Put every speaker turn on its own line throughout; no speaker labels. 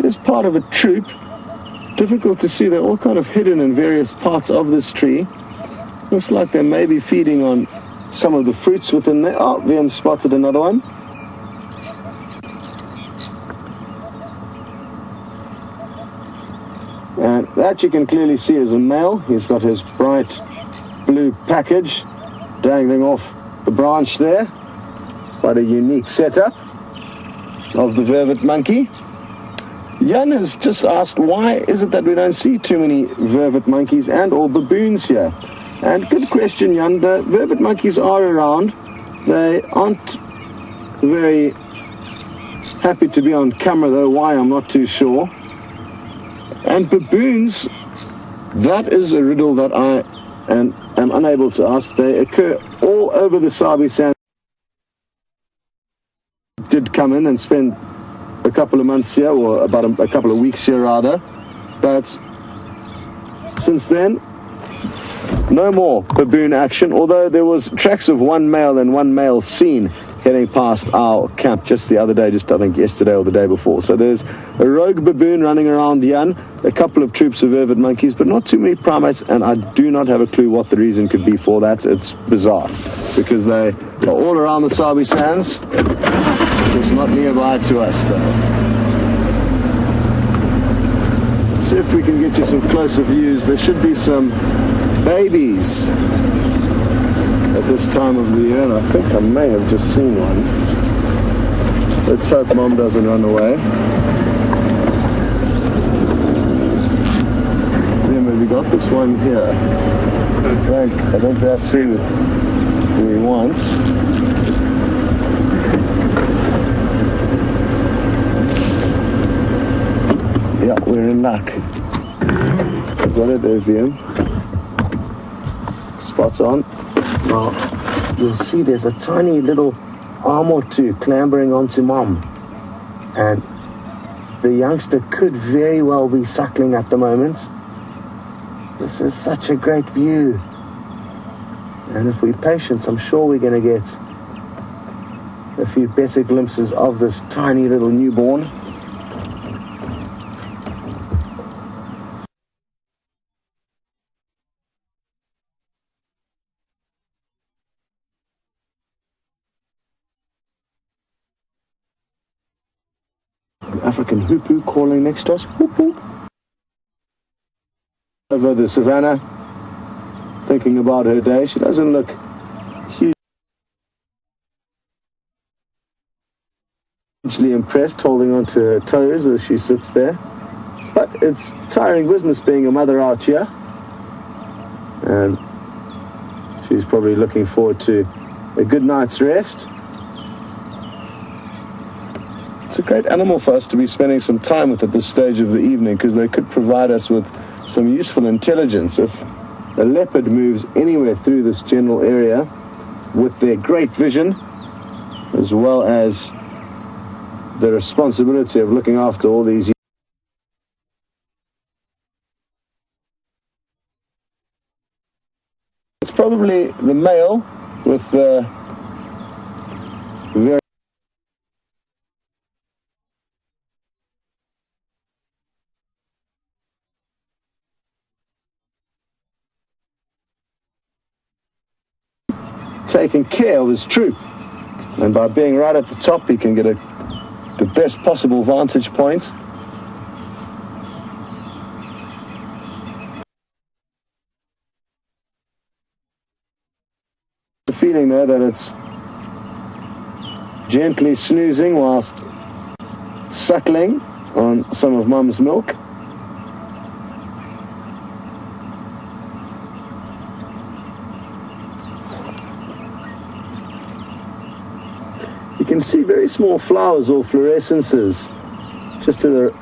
is part of a troop. Difficult to see. They're all kind of hidden in various parts of this tree. Looks like they may be feeding on some of the fruits within there. Oh, VM spotted another one. And that you can clearly see is a male. He's got his bright blue package dangling off the branch there. Quite a unique setup of the vervet monkey. Jan has just asked, why is it that we don't see too many vervet monkeys and or baboons here? And good question, Jan. The vervet monkeys are around. They aren't very happy to be on camera, though. Why, I'm not too sure. And baboons, that is a riddle that I am unable to ask. They occur all over the Sabi Sand. Did come in and spend a couple of months here, or about a couple of weeks here rather, but since then no more baboon action, although there was tracks of one male and one male seen heading past our camp just the other day, just I think yesterday or the day before. So there's a rogue baboon running around Jan, a couple of troops of vervet monkeys, but not too many primates, and I do not have a clue what the reason could be for that. It's bizarre, because they are all around the Sabi Sands. It's not nearby to us, though. Let's see if we can get you some closer views. There should be some babies at this time of the year, and I think I may have just seen one. Let's hope Mom doesn't run away. Then we got this one here. I think that's who we want. Yeah, we're in luck. Got it there, VM. Spots on. Now, you'll see there's a tiny little arm or two clambering onto Mom. And the youngster could very well be suckling at the moment. This is such a great view. And if we're patient, I'm sure we're going to get a few better glimpses of this tiny little newborn. African hoopoo calling next to us. Whoop, whoop. Over the savannah, thinking about her day. She doesn't look hugely impressed, holding onto her toes as she sits there. But it's tiring business being a mother out here, and she's probably looking forward to a good night's rest. It's a great animal for us to be spending some time with at this stage of the evening, because they could provide us with some useful intelligence. If a leopard moves anywhere through this general area with their great vision, as well as the responsibility of looking after all these, it's probably the male with the very taking care of his troop, and by being right at the top he can get the best possible vantage point. The feeling there that it's gently snoozing whilst suckling on some of Mum's milk. You can see very small flowers or fluorescences just to the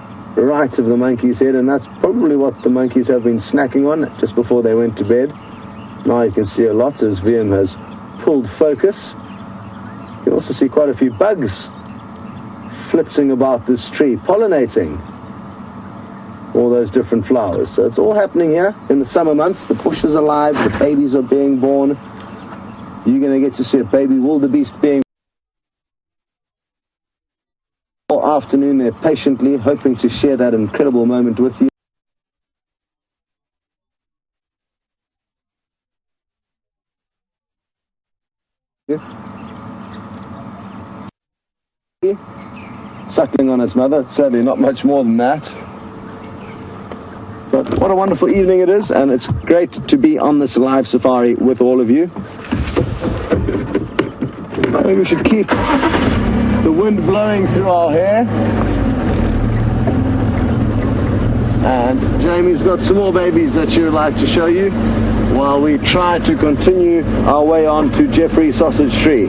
right of the monkey's head, and that's probably what the monkeys have been snacking on just before they went to bed. Now you can see a lot as VM has pulled focus. You can also see quite a few bugs flitzing about this tree, pollinating all those different flowers. So it's all happening here in the summer months. The bush is alive, the babies are being born. You're going to get to see a baby wildebeest being afternoon there patiently, hoping to share that incredible moment with you. Suckling on its mother, sadly not much more than that. But what a wonderful evening it is, and it's great to be on this live safari with all of you. I think we should keep the wind blowing through our hair. And Jamie's got some more babies that she would like to show you while we try to continue our way on to Jeffrey Sausage Tree.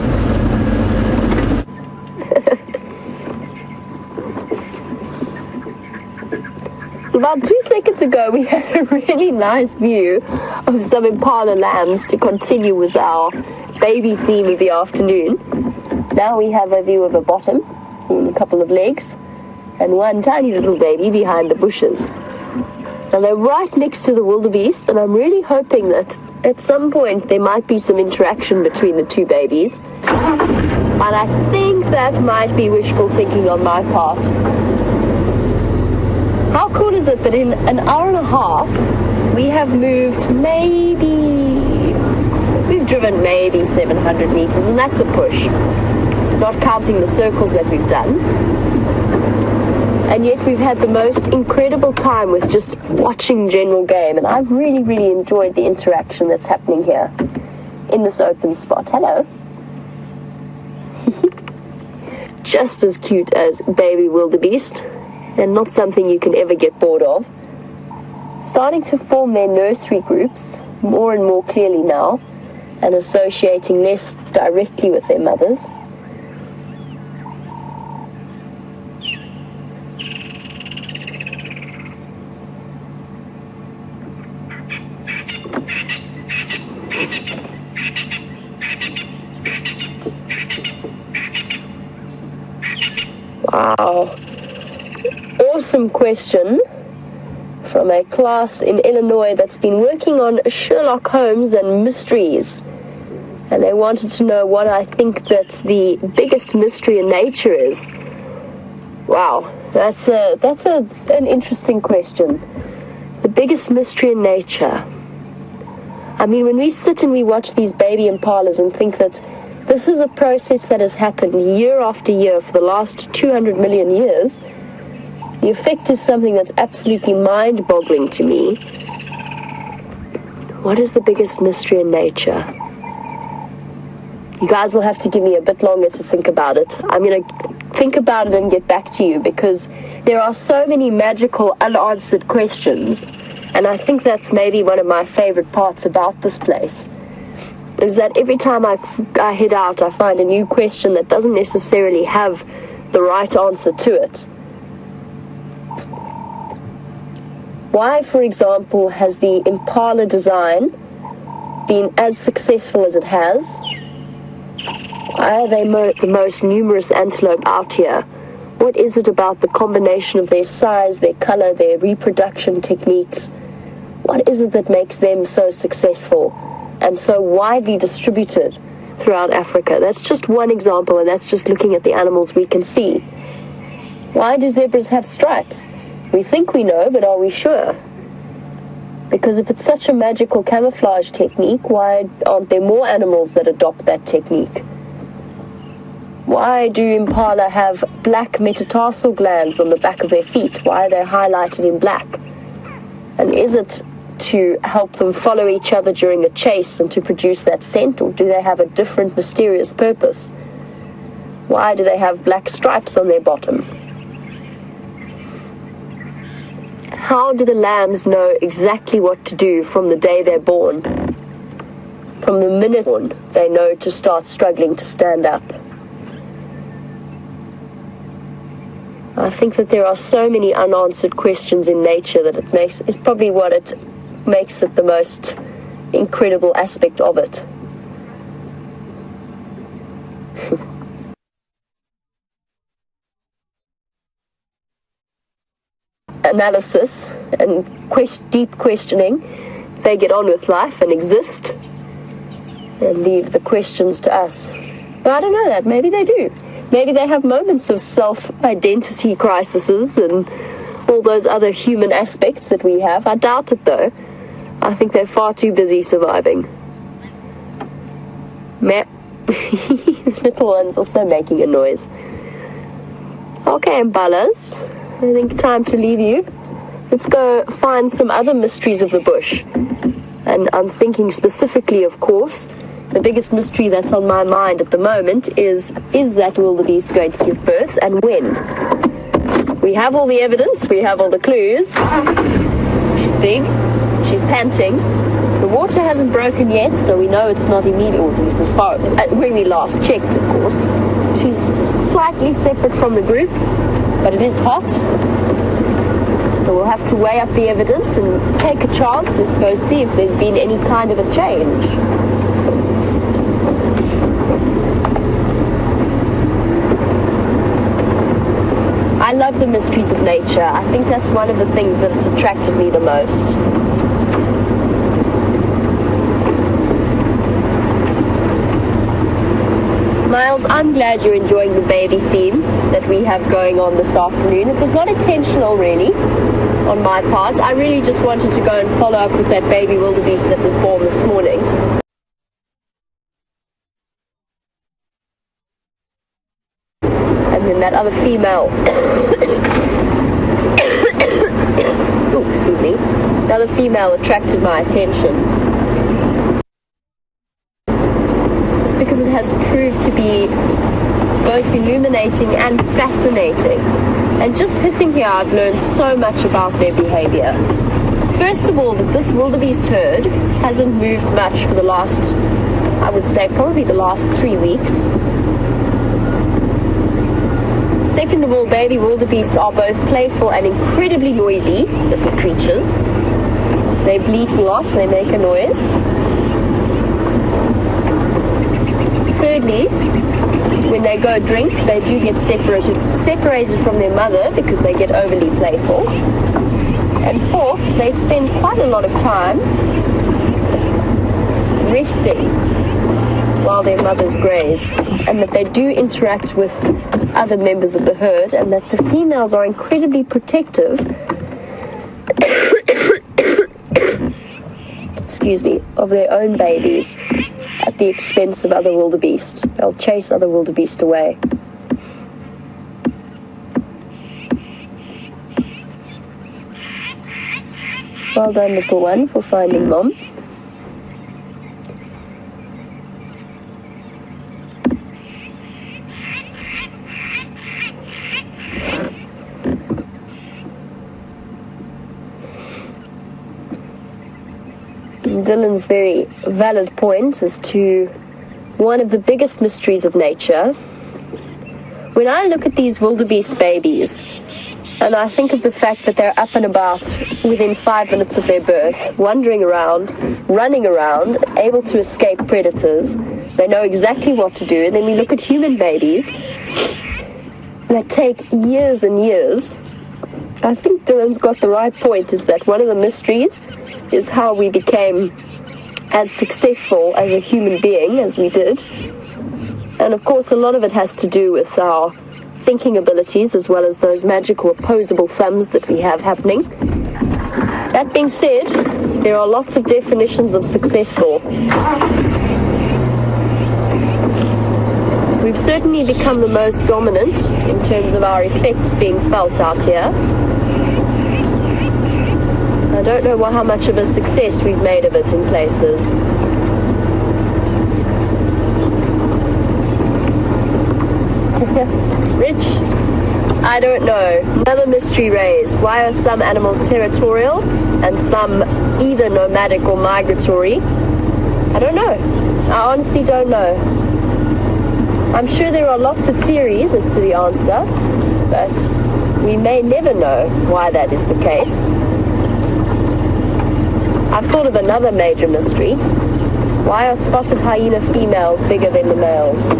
About 2 seconds ago, we had a really nice view of some impala lambs to continue with our baby theme of the afternoon. Now we have a view of a bottom and a couple of legs and one tiny little baby behind the bushes. Now they're right next to the wildebeest, and I'm really hoping that at some point there might be some interaction between the two babies. And I think that might be wishful thinking on my part. How cool is it that in an hour and a half, we have we've driven maybe 700 meters, and that's a push, not counting the circles that we've done. And yet we've had the most incredible time with just watching general game, and I've really, really enjoyed the interaction that's happening here in this open spot. Hello. Just as cute as baby wildebeest, and not something you can ever get bored of. Starting to form their nursery groups more and more clearly now, and associating less directly with their mothers. Wow. Awesome question from a class in Illinois that's been working on Sherlock Holmes and mysteries. And they wanted to know what I think that the biggest mystery in nature is. Wow, that's an interesting question. The biggest mystery in nature. I mean, when we sit and we watch these baby impalas and think that this is a process that has happened year after year for the last 200 million years, the effect is something that's absolutely mind-boggling to me. What is the biggest mystery in nature? You guys will have to give me a bit longer to think about it. I'm going to think about it and get back to you, because there are so many magical unanswered questions, and I think that's maybe one of my favorite parts about this place, is that every time I head out, I find a new question that doesn't necessarily have the right answer to it. Why, for example, has the impala design been as successful as it has? Why are they the most numerous antelope out here? What is it about the combination of their size, their color, their reproduction techniques? What is it that makes them so successful and so widely distributed throughout Africa? That's just one example, and that's just looking at the animals we can see. Why do zebras have stripes? We think we know, but are we sure? Because if it's such a magical camouflage technique, why aren't there more animals that adopt that technique? Why do impala have black metatarsal glands on the back of their feet? Why are they highlighted in black? And is it to help them follow each other during a chase and to produce that scent, or do they have a different mysterious purpose? Why do they have black stripes on their bottom? How do the lambs know exactly what to do from the day they're born? From the minute they know to start struggling to stand up. I think that there are so many unanswered questions in nature that it's probably what it makes it the most incredible aspect of it. Analysis and deep questioning, they get on with life and exist and leave the questions to us. But I don't know that. Maybe they do. Maybe they have moments of self-identity crises and all those other human aspects that we have. I doubt it, though. I think they're far too busy surviving. Meh. Little one's also making a noise. Okay, Mbalas, I think time to leave you. Let's go find some other mysteries of the bush. And I'm thinking specifically, of course, the biggest mystery that's on my mind at the moment is that wildebeest going to give birth, and when? We have all the evidence, we have all the clues. She's big, she's panting. The water hasn't broken yet, so we know it's not immediate, or at least as far when we last checked, of course. She's slightly separate from the group, but it is hot. So we'll have to weigh up the evidence and take a chance. Let's go see if there's been any kind of a change. I love the mysteries of nature. I think that's one of the things that has attracted me the most. Miles, I'm glad you're enjoying the baby theme that we have going on this afternoon. It was not intentional, really, on my part. I really just wanted to go and follow up with that baby wildebeest that was born this morning. And then that other female... oh, excuse me. The other female attracted my attention. Because it has proved to be both illuminating and fascinating. And just sitting here, I've learned so much about their behavior. First of all, that this wildebeest herd hasn't moved much for the last, I would say, probably the last 3 weeks. Second of all, baby wildebeest are both playful and incredibly noisy little creatures. They bleat a lot, they make a noise. Thirdly, when they go drink, they do get separated from their mother because they get overly playful. And fourth, they spend quite a lot of time resting while their mothers graze, and that they do interact with other members of the herd, and that the females are incredibly protective excuse me, of their own babies at the expense of other wildebeest. They'll chase other wildebeest away. Well done, little one, for finding mom. Dylan's very valid point as to one of the biggest mysteries of nature. When I look at these wildebeest babies, and I think of the fact that they're up and about within 5 minutes of their birth, wandering around, running around, able to escape predators, they know exactly what to do. And then we look at human babies that take years and years. I think Dylan's got the right point, is that one of the mysteries is how we became as successful as a human being as we did. And of course, a lot of it has to do with our thinking abilities, as well as those magical opposable thumbs that we have happening. That being said, there are lots of definitions of successful. We've certainly become the most dominant in terms of our effects being felt out here. I don't know how much of a success we've made of it in places. Rich? I don't know. Another mystery raised. Why are some animals territorial and some either nomadic or migratory? I don't know. I honestly don't know. I'm sure there are lots of theories as to the answer, but we may never know why that is the case. I've thought of another major mystery. Why are spotted hyena females bigger than the males?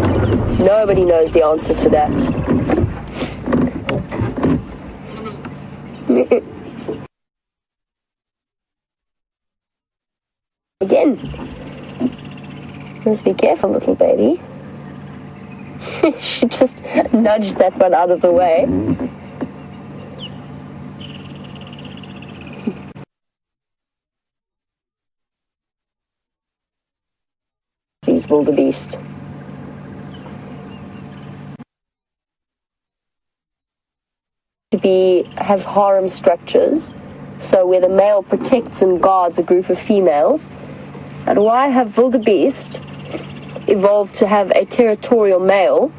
Nobody knows the answer to that. Again. Must be careful, little baby. She just nudged that one out of the way. These wildebeest. Have harem structures, so where the male protects and guards a group of females. And why have wildebeest evolved to have a territorial male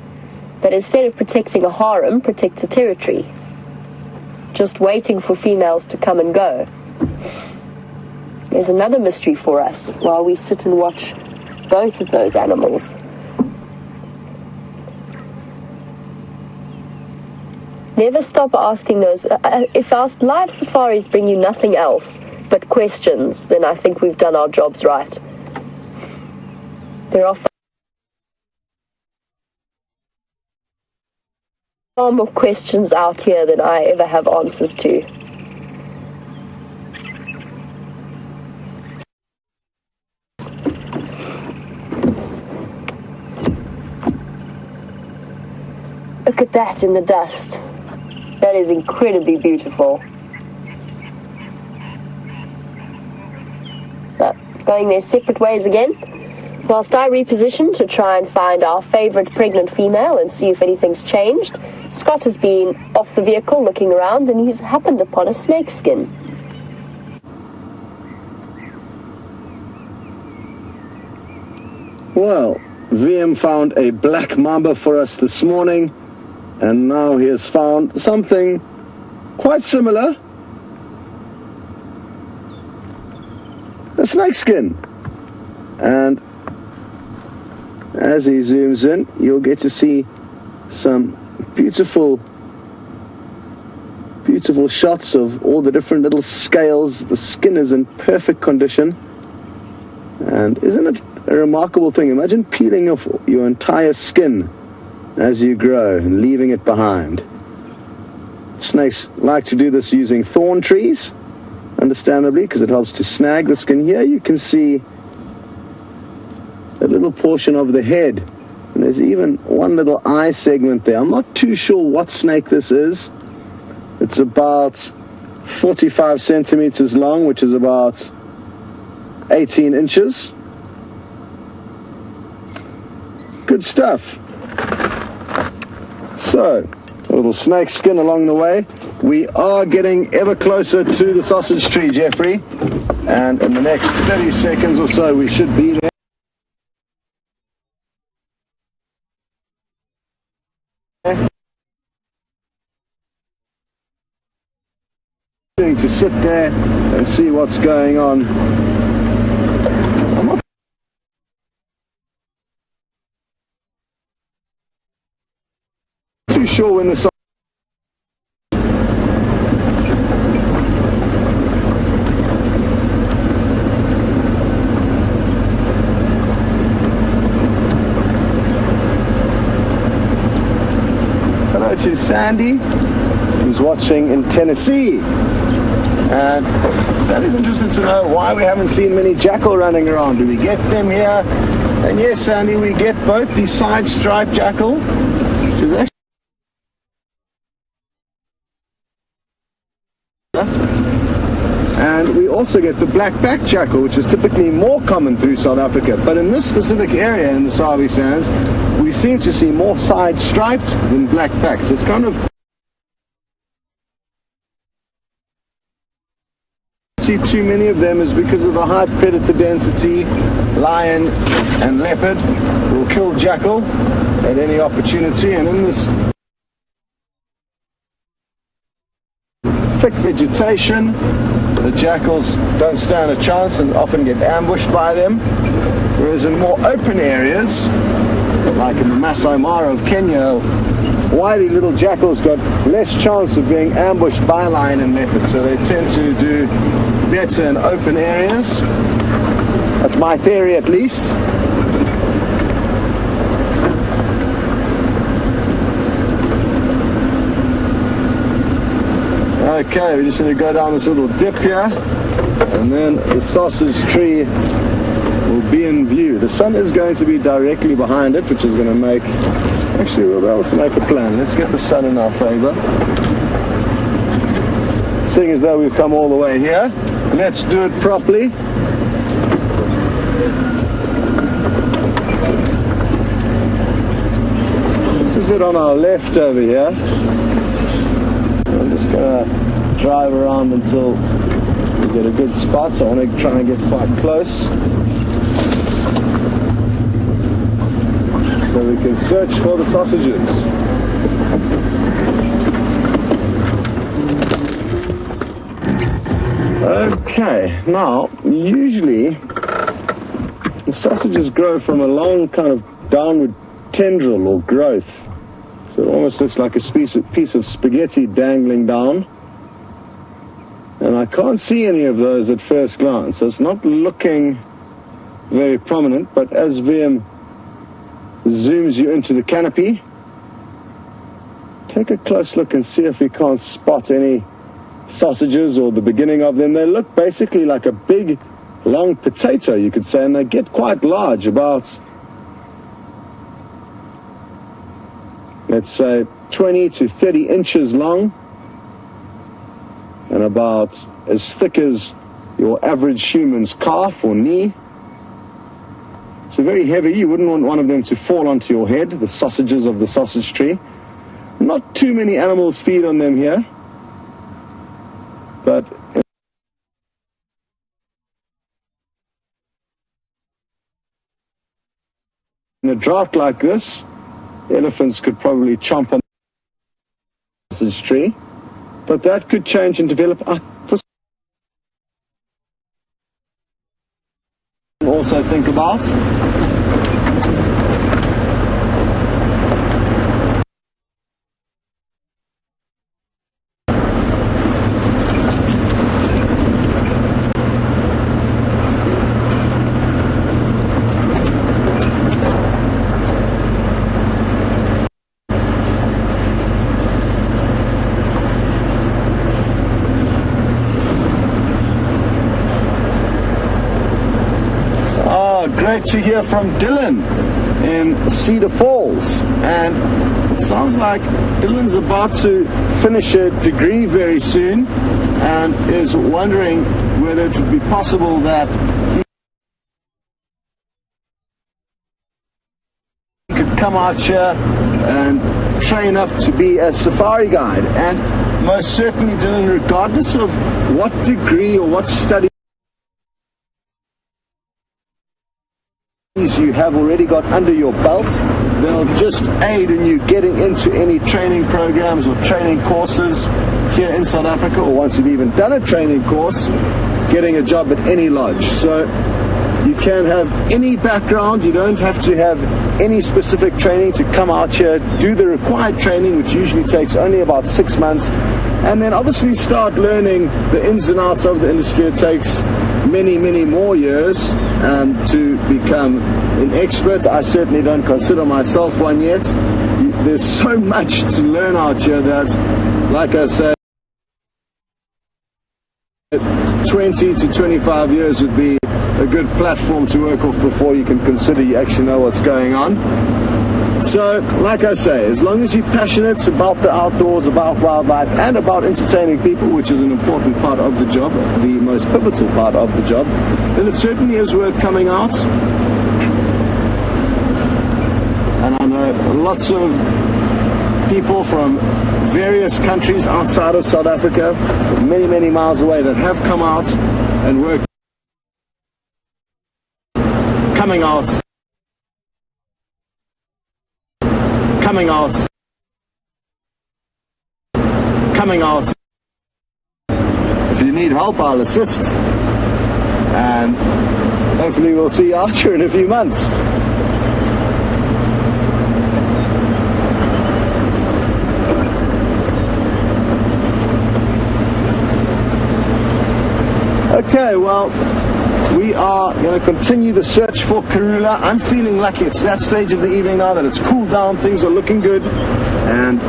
that instead of protecting a harem, protects a territory, just waiting for females to come and go? There's another mystery for us while we sit and watch both of those animals. Never stop asking those. If our live safaris bring you nothing else but questions, then I think we've done our jobs right. There are far more questions out here than I ever have answers to. Look at that in the dust. That is incredibly beautiful. But going their separate ways again, whilst I reposition to try and find our favourite pregnant female and see if anything's changed, Scott has been off the vehicle looking around and he's happened upon a snakeskin.
Well, VM found a black mamba for us this morning, and now he has found something quite similar. A snakeskin. And as he zooms in, you'll get to see some beautiful shots of all the different little scales. The skin is in perfect condition. And isn't it a remarkable thing? Imagine peeling off your entire skin as you grow and leaving it behind. Snakes like to do this using thorn trees, understandably, because it helps to snag the skin. Here you can see a little portion of the head, and there's even one little eye segment there. I'm not too sure what snake this is. It's about 45 centimeters long, which is about 18 inches. Good stuff. So, a little snake skin along the way. We are getting ever closer to the sausage tree, Jeffrey, and in the next 30 seconds or so we should be there. To sit there and see what's going on. I'm not too sure when the hello to Sandy, who's watching in Tennessee. And Sandy's interested to know why we haven't seen many jackal running around. Do we get them here? And yes, Sandy, we get both the side striped jackal, which is actually, and we also get the black-backed jackal, which is typically more common through South Africa. But in this specific area in the Sabi Sands, we seem to see more side striped than black-backed. So it's kind of too many of them is because of the high predator density. Lion and leopard will kill jackal at any opportunity, and in this thick vegetation, the jackals don't stand a chance and often get ambushed by them, whereas in more open areas, like in the Masai Mara of Kenya, wily little jackals got less chance of being ambushed by lion and leopard, so they tend to do better in open areas. That's my theory, at least. Okay, we just need to go down this little dip here, and then the sausage tree will be in view. The sun is going to be directly behind it, which is going to make... Actually, we'll be able to make a plan. Let's get the sun in our favor. Seeing as though we've come all the way here, let's do it properly. This is it on our left over here. I'm just going to drive around until we get a good spot. So I want to try and get quite close so we can search for the sausages. Okay, now usually the sausages grow from a long kind of downward tendril or growth. So it almost looks like a piece of spaghetti dangling down. And I can't see any of those at first glance. So it's not looking very prominent, but as VM zooms you into the canopy, take a close look and see if we can't spot any sausages or the beginning of them. They look basically like a big long potato, you could say, and they get quite large, about, let's say, 20 to 30 inches long and about as thick as your average human's calf or knee. So very heavy. You wouldn't want one of them to fall onto your head, the sausages of the sausage tree. Not too many animals feed on them here, but in a drought like this, elephants could probably chomp on the sausage tree, but that could change and develop. Also think about to hear from Dylan in Cedar Falls, and it sounds like Dylan's about to finish a degree very soon and is wondering whether it would be possible that he could come out here and train up to be a safari guide. And most certainly, Dylan, regardless of what degree or what study you have already got under your belt, they'll just aid in you getting into any training programs or training courses here in South Africa, or once you've even done a training course, getting a job at any lodge. So you can have any background, you don't have to have any specific training to come out here, do the required training, which usually takes only about 6 months, and then obviously start learning the ins and outs of the industry. It takes many, many more years to become an expert. I certainly don't consider myself one yet. There's so much to learn out here that, like I said, 20 to 25 years would be a good platform to work off before you can consider you actually know what's going on. So, like I say, as long as you're passionate about the outdoors, about wildlife, and about entertaining people, which is an important part of the job, the most pivotal part of the job, then it certainly is worth coming out. And I know lots of people from various countries outside of South Africa, many, many miles away, that have come out and worked. Coming out. If you need help, I'll assist, and hopefully we'll see you out here in a few months. Okay, well, we are going to continue the search for Karula. I'm feeling lucky. It's that stage of the evening now that it's cooled down, things are looking good, and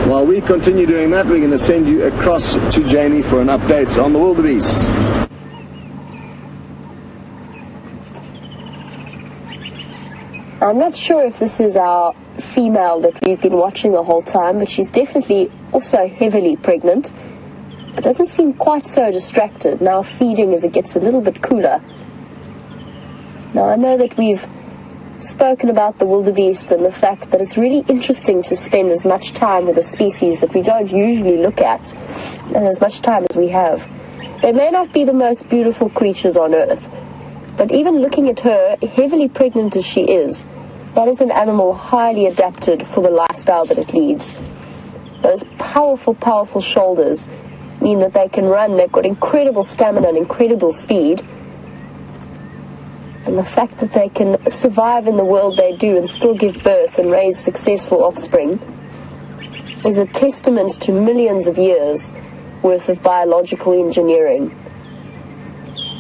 While we continue doing that, we're going to send you across to Jamie for an update on the wildebeest.
I'm not sure if this is our female that we've been watching the whole time, but she's definitely also heavily pregnant. But doesn't seem quite so distracted now feeding as it gets a little bit cooler. Now I know that we've spoken about the wildebeest and the fact that it's really interesting to spend as much time with a species that we don't usually look at, and as much time as we have. They may not be the most beautiful creatures on earth, but even looking at her, heavily pregnant as she is, that is an animal highly adapted for the lifestyle that it leads. Those powerful, powerful shoulders mean that they can run. They've got incredible stamina and incredible speed. And the fact that they can survive in the world they do and still give birth and raise successful offspring is a testament to millions of years worth of biological engineering.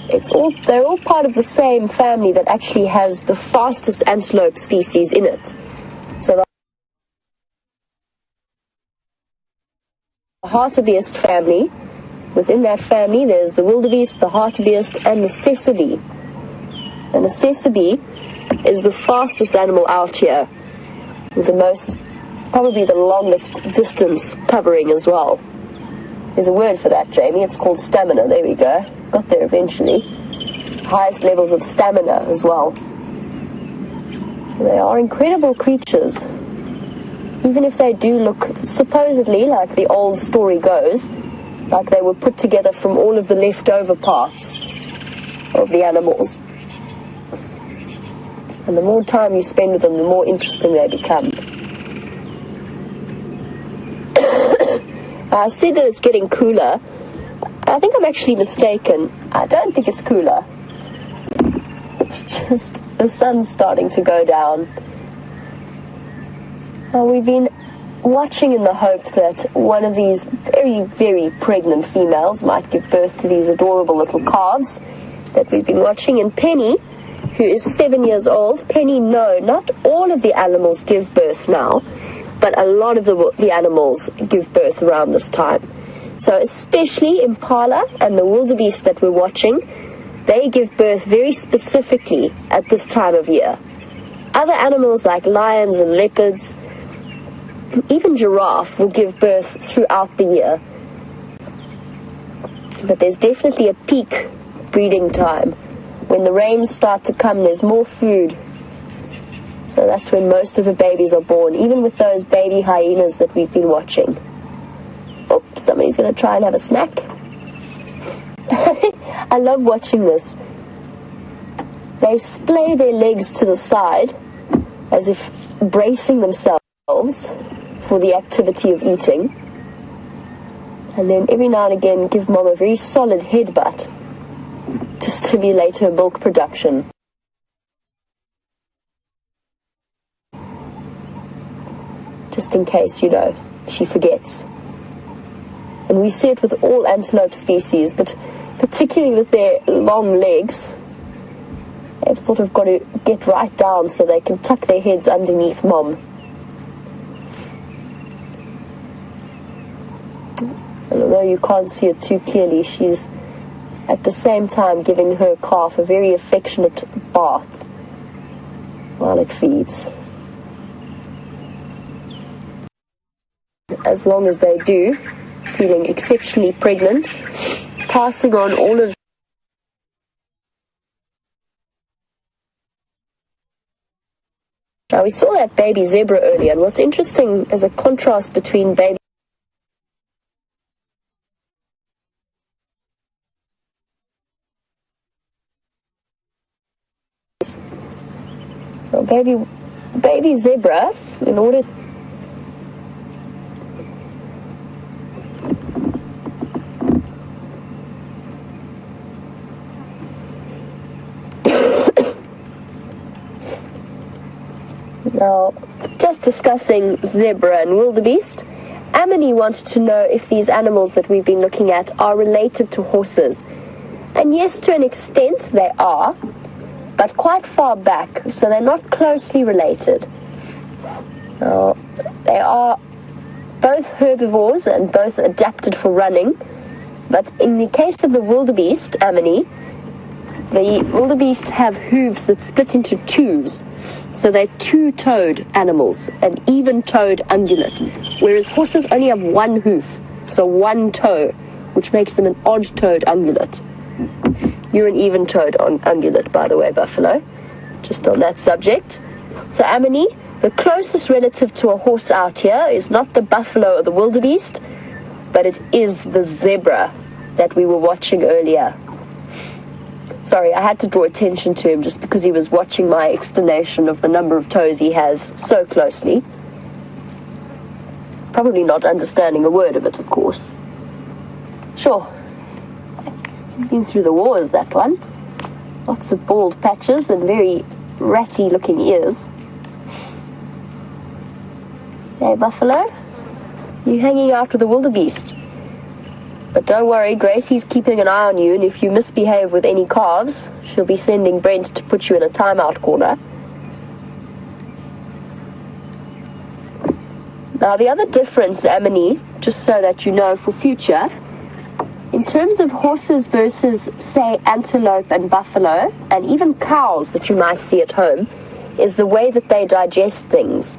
They're all part of the same family that actually has the fastest antelope species in it. So the hartebeest family, within that family there's the wildebeest, the hartebeest, and the sesame. And the sesame is the fastest animal out here, with probably the longest distance covering as well. There's a word for that, Jamie. It's called stamina. There we go. Got there eventually. Highest levels of stamina as well. So they are incredible creatures. Even if they do look supposedly, like the old story goes, like they were put together from all of the leftover parts of the animals. And the more time you spend with them, the more interesting they become. I said that it's getting cooler. I think I'm actually mistaken. I don't think it's cooler. It's just the sun's starting to go down. We've been watching in the hope that one of these very, very pregnant females might give birth to these adorable little calves that we've been watching. And Penny, who is 7 years old, Penny, no, not all of the animals give birth now, but a lot of the animals give birth around this time. So especially impala and the wildebeest that we're watching, they give birth very specifically at this time of year. Other animals like lions and leopards, even giraffe, will give birth throughout the year. But there's definitely a peak breeding time. When the rains start to come, there's more food. So that's when most of the babies are born, even with those baby hyenas that we've been watching. Oh, somebody's going to try and have a snack. I love watching this. They splay their legs to the side as if bracing themselves for the activity of eating. And then every now and again give mom a very solid headbutt to stimulate her milk production. Just in case, she forgets. And we see it with all antelope species, but particularly with their long legs, they've sort of got to get right down so they can tuck their heads underneath mom. And although you can't see it too clearly, she's at the same time giving her calf a very affectionate bath while it feeds. As long as they do, feeling exceptionally pregnant, passing on all of Now we saw that baby zebra earlier, and what's interesting is a contrast between baby so baby zebra, in order Now, just discussing zebra and wildebeest, Amity wanted to know if these animals that we've been looking at are related to horses. And yes, to an extent they are, but quite far back, so they're not closely related. Now, they are both herbivores and both adapted for running. But in the case of the wildebeest, Amini, the wildebeest have hooves that split into twos. So they're two-toed animals, an even-toed ungulate. Whereas horses only have one hoof, so one toe, which makes them an odd-toed ungulate. You're an even-toed ungulate, by the way, Buffalo. Just on that subject. So Amini, the closest relative to a horse out here is not the buffalo or the wildebeest, but it is the zebra that we were watching earlier. Sorry, I had to draw attention to him just because he was watching my explanation of the number of toes he has so closely. Probably not understanding a word of it, of course. Sure. Been through the wars, that one. Lots of bald patches and very ratty-looking ears. Hey, Buffalo. You hanging out with the wildebeest. But don't worry, Gracie's keeping an eye on you, and if you misbehave with any calves, she'll be sending Brent to put you in a timeout corner. Now, the other difference, Amini, just so that you know for future, in terms of horses versus, say, antelope and buffalo, and even cows that you might see at home, is the way that they digest things.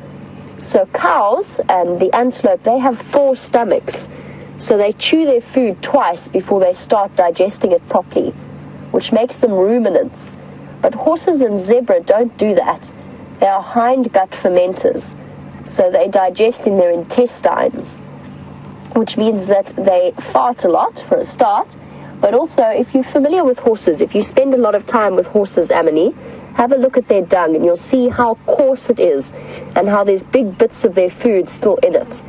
So cows and the antelope, they have 4 stomachs. So they chew their food twice before they start digesting it properly, which makes them ruminants. But horses and zebra don't do that. They are hindgut fermenters. So they digest in their intestines, which means that they fart a lot for a start. But also, if you're familiar with horses, if you spend a lot of time with horses, Amini, have a look at their dung and you'll see how coarse it is and how there's big bits of their food still in it.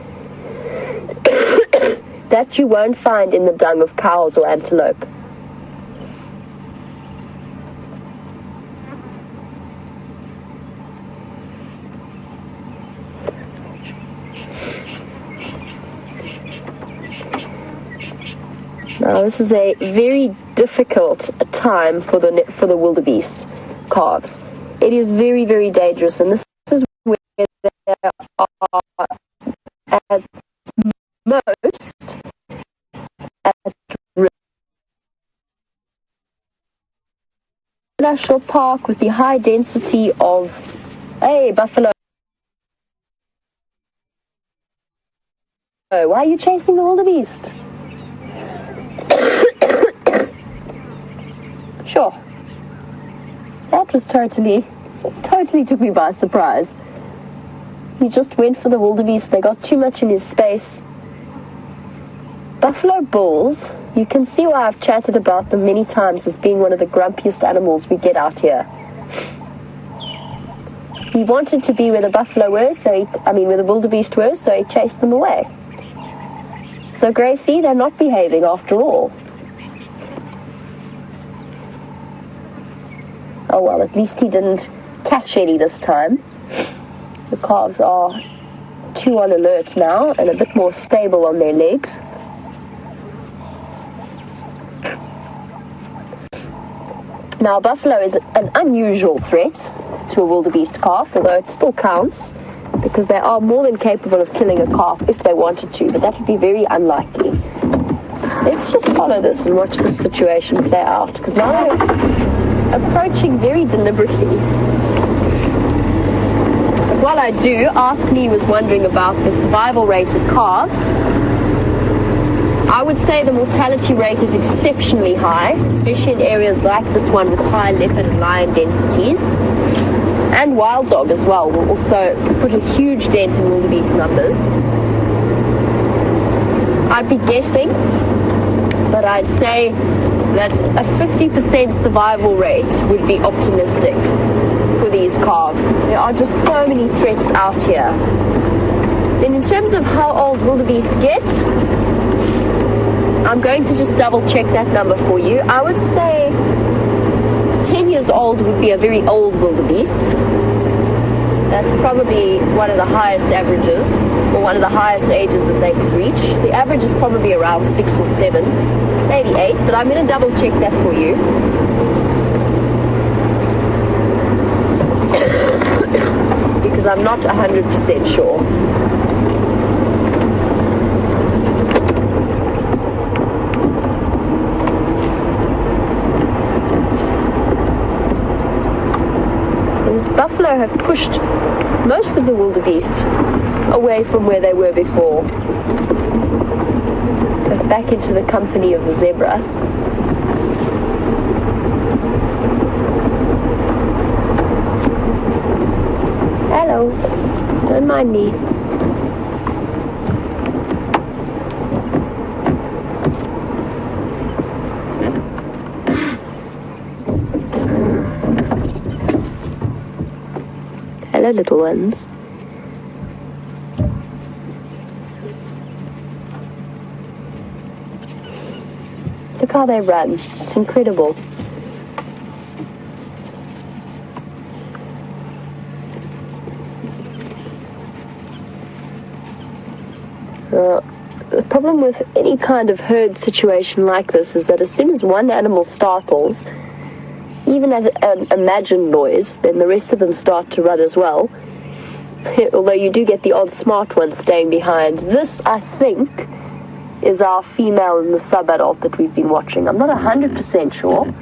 That you won't find in the dung of cows or antelope. Now, this is a very difficult time for the wildebeest calves. It is very, very dangerous, and this is where they are as most at risk. National Park with the high density of, hey, buffalo. Why are you chasing the wildebeest? Sure. That was totally took me by surprise. He just went for the wildebeest. They got too much in his space. Buffalo bulls, you can see why I've chatted about them many times as being one of the grumpiest animals we get out here. He wanted to be where the buffalo were, where the wildebeest were, so he chased them away. So Gracie, they're not behaving after all. Oh well, at least he didn't catch any this time. The calves are too on alert now and a bit more stable on their legs. Now, buffalo is an unusual threat to a wildebeest calf, although it still counts, because they are more than capable of killing a calf if they wanted to, but that would be very unlikely. Let's just follow this and watch this situation play out, because now they're approaching very deliberately. But while I do, Ask Me was wondering about the survival rate of calves. I would say the mortality rate is exceptionally high, especially in areas like this one with high leopard and lion densities. And wild dog as well will also put a huge dent in wildebeest numbers. I'd be guessing, but I'd say that a 50% survival rate would be optimistic for these calves. There are just so many threats out here. Then in terms of how old wildebeest get, I'm going to just double check that number for you. I would say 10 years old would be a very old wildebeest. That's probably one of the highest averages, or one of the highest ages that they could reach. The average is probably around 6 or 7, maybe 8, but I'm going to double check that for you. Because I'm not 100% sure. These buffalo have pushed most of the wildebeest away from where they were before, but back into the company of the zebra. Hello, don't mind me. Hello, little ones. Look how they run. It's incredible. The problem with any kind of herd situation like this is that as soon as one animal startles, even at an imagined noise, then the rest of them start to run as well. Although you do get the odd smart ones staying behind. This, I think, is our female in the sub-adult that we've been watching. I'm not 100% sure,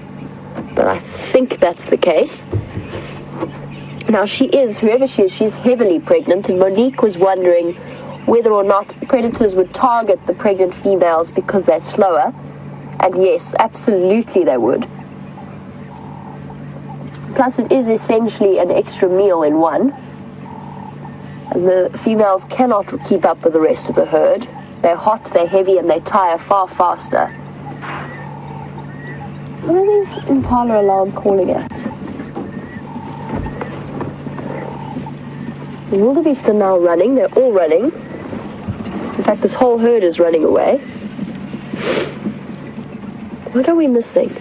but I think that's the case. Now she is, whoever she is, she's heavily pregnant, and Monique was wondering whether or not predators would target the pregnant females because they're slower. And yes, absolutely they would. Plus it is essentially an extra meal in one. And the females cannot keep up with the rest of the herd. They're hot, they're heavy, and they tire far faster. What are these impala alarm calling at? The wildebeest are now running. They're all running. In fact, this whole herd is running away. What are we missing?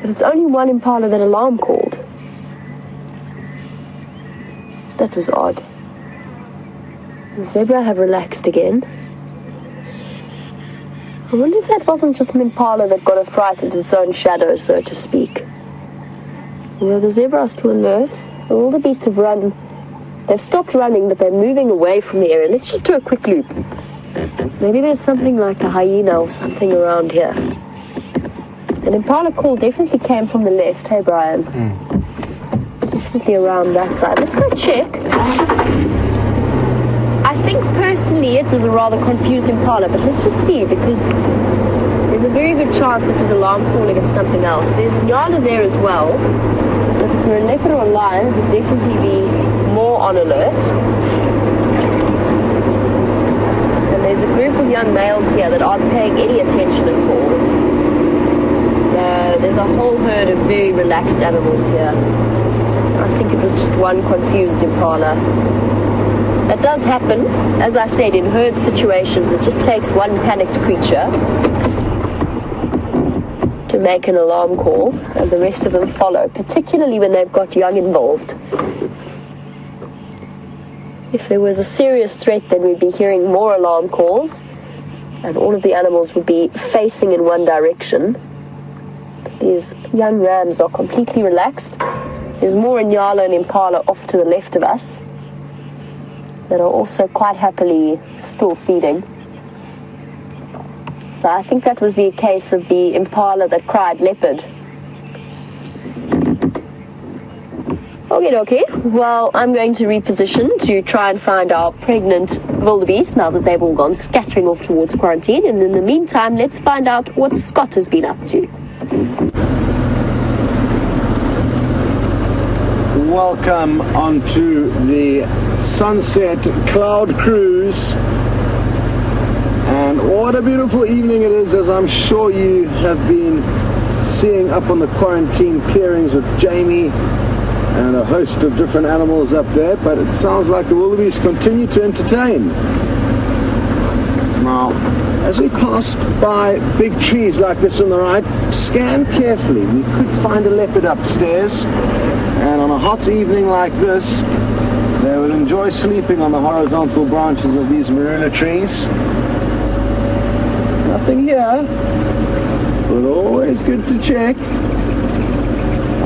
But it's only one impala that alarm called. That was odd. The zebra have relaxed again. I wonder if that wasn't just an impala that got a fright at its own shadow, so to speak. Although the zebra are still alert, the wildebeest have run. They've stopped running, but they're moving away from the area. Let's just do a quick loop. Maybe there's something like a hyena or something around here. An impala call definitely came from the left. Hey, Brian. Definitely around that side. Let's go check. I think personally it was a rather confused impala, but let's just see, because there's a very good chance it was alarm calling at something else. There's a nyala there as well, so if it were a leopard or a lion, it would definitely be more on alert. And there's a group of young males here that aren't paying any attention at all. There's a whole herd of very relaxed animals here. I think it was just one confused impala. That does happen. As I said, in herd situations, it just takes one panicked creature to make an alarm call, and the rest of them follow, particularly when they've got young involved. If there was a serious threat, then we'd be hearing more alarm calls, and all of the animals would be facing in one direction. These young rams are completely relaxed. There's more nyala and impala off to the left of us that are also quite happily still feeding. So I think that was the case of the impala that cried leopard. Okay, well, I'm going to reposition to try and find our pregnant wildebeest now that they've all gone scattering off towards quarantine, and in the meantime, let's find out what Scott has been up to.
Welcome onto the sunset cloud cruise, and what a beautiful evening it is, as I'm sure you have been seeing up on the quarantine clearings with Jamie and a host of different animals up there. But it sounds like the wildebeest continue to entertain. Now, as we pass by big trees like this on the right, scan carefully. We could find a leopard upstairs, and on a hot evening like this, they would enjoy sleeping on the horizontal branches of these marula trees. Nothing here, but always good to check.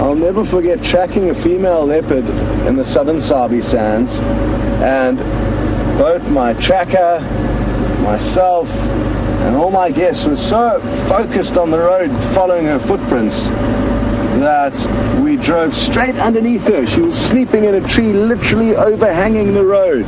I'll never forget tracking a female leopard in the southern Sabi sands, and both my tracker, myself, And all my guests were so focused on the road following her footprints that we drove straight underneath her. She was sleeping in a tree literally overhanging the road.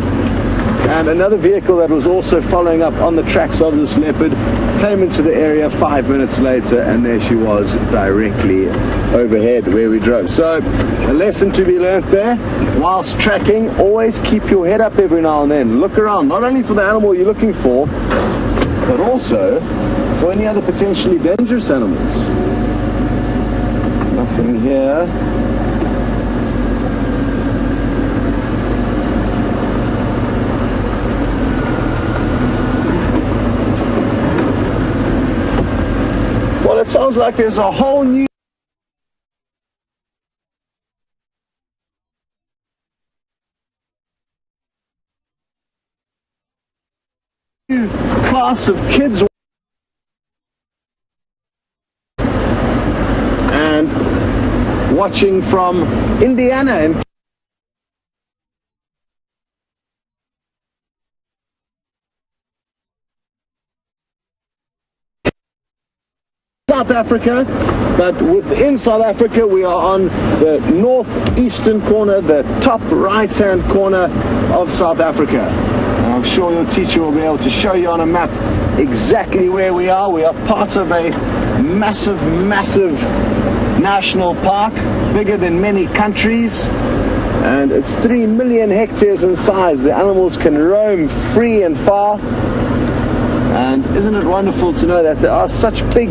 And another vehicle that was also following up on the tracks of this leopard came into the area 5 minutes later, and there she was directly overhead where we drove. So a lesson to be learnt there: whilst tracking, always keep your head up every now and then. Look around, not only for the animal you're looking for, but also for any other potentially dangerous animals. Nothing here. Well, it sounds like there's a whole new class of kids and watching from Indiana and South Africa, but within South Africa we are on the northeastern corner, the top right-hand corner of South Africa. And I'm sure your teacher will be able to show you on a map exactly where we are. We are part of a massive, massive national park, bigger than many countries, and it's 3 million hectares in size. The animals can roam free and far. And isn't it wonderful to know that there are such big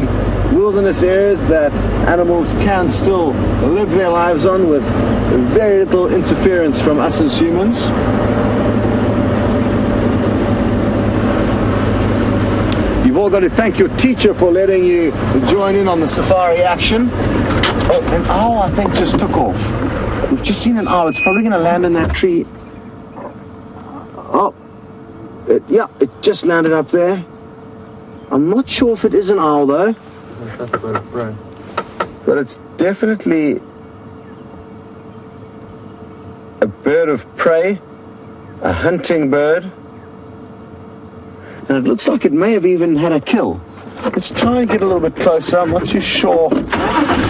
wilderness areas that animals can still live their lives on with very little interference from us as humans. You've all got to thank your teacher for letting you join in on the safari action. Oh, an owl I think just took off. We've just seen an owl. It's probably going to land in that tree. Oh, yeah, it just landed up there. I'm not sure if it is an owl though. But it's definitely a bird of prey, a hunting bird. And it looks like it may have even had a kill. Let's try and get a little bit closer. I'm not too sure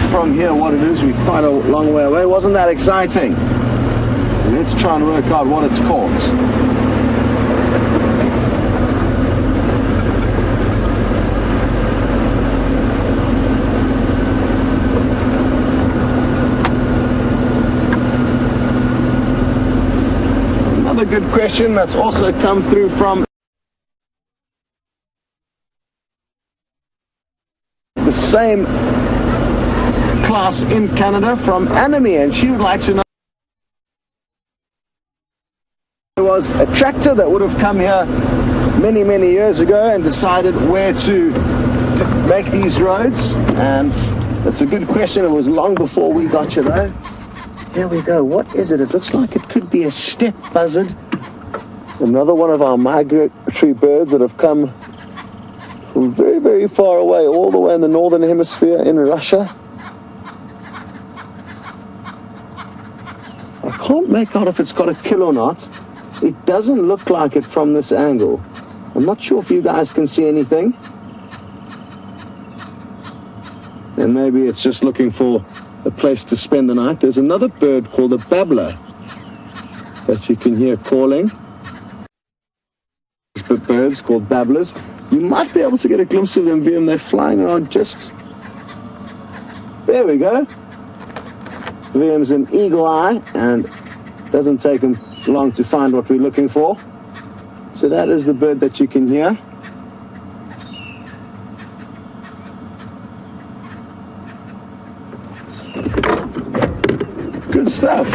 from here what it is. We're quite a long way away. Wasn't that exciting? Let's try and work out what it's called. Another good question that's also come through from the same class in Canada, from Anime, and she would like to know, there was a tractor that would have come here many, many years ago and decided where to make these roads. And that's a good question. It was long before we got you though. Here we go. What is it? It looks like it could be a steppe buzzard. Another one of our migratory birds that have come from very, very far away, all the way in the northern hemisphere in Russia. I can't make out if it's got a kill or not. It doesn't look like it from this angle. I'm not sure if you guys can see anything. And maybe it's just looking for a place to spend the night. There's another bird called a babbler that you can hear calling. Birds called babblers. You might be able to get a glimpse of them, view them. They're flying around just... There we go. Liam's an eagle eye, and doesn't take him long to find what we're looking for. So that is the bird that you can hear. Good stuff.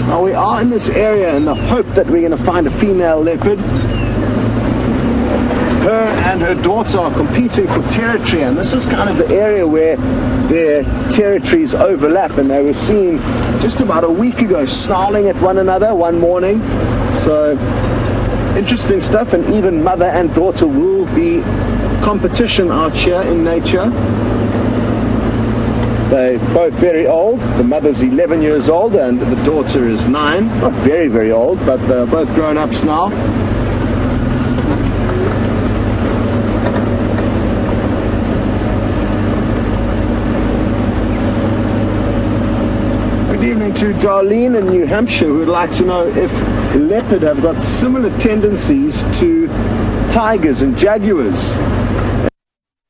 Now we are in this area in the hope that we're going to find a female leopard. Her and her daughter are competing for territory, and this is kind of the area where their territories overlap, and they were seen just about a week ago snarling at one another one morning. So interesting stuff, and even mother and daughter will be competition out here in nature. They're both very old. The mother's 11 years old and the daughter is 9. Not very, very old, but they're both grown-ups now. talking to Darlene in New Hampshire, who would like to know if leopard have got similar tendencies to tigers and jaguars.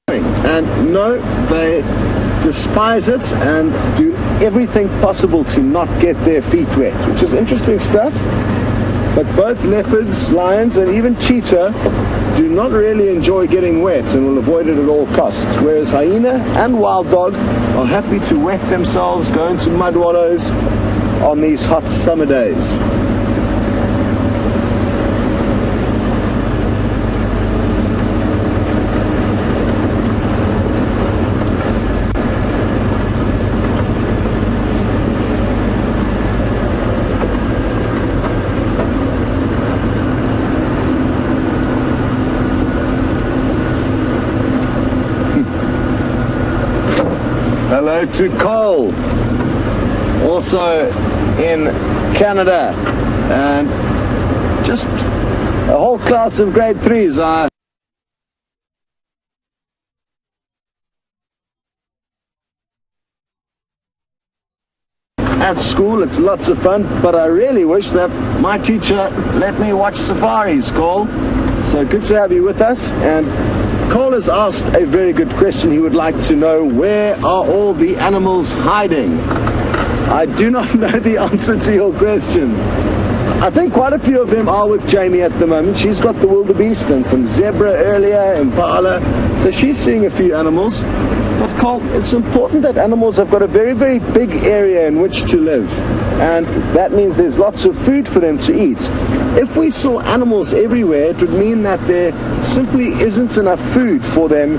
And no, they despise it and do everything possible to not get their feet wet, which is interesting stuff. But both leopards, lions, and even cheetah do not really enjoy getting wet and will avoid it at all costs, whereas hyena and wild dog are happy to wet themselves, go into mud wallows on these hot summer days. Hello to Cole, also in Canada, and just a whole class of grade 3s are at school. It's lots of fun, but I really wish that my teacher let me watch safaris, Cole. So good to have you with us. And Cole has asked a very good question. He would like to know, where are all the animals hiding? I do not know the answer to your question. I think quite a few of them are with Jamie at the moment. She's got the wildebeest and some zebra earlier, impala, so she's seeing a few animals. But Cole, it's important that animals have got a very, very big area in which to live, and that means there's lots of food for them to eat. If we saw animals everywhere, it would mean that there simply isn't enough food for them,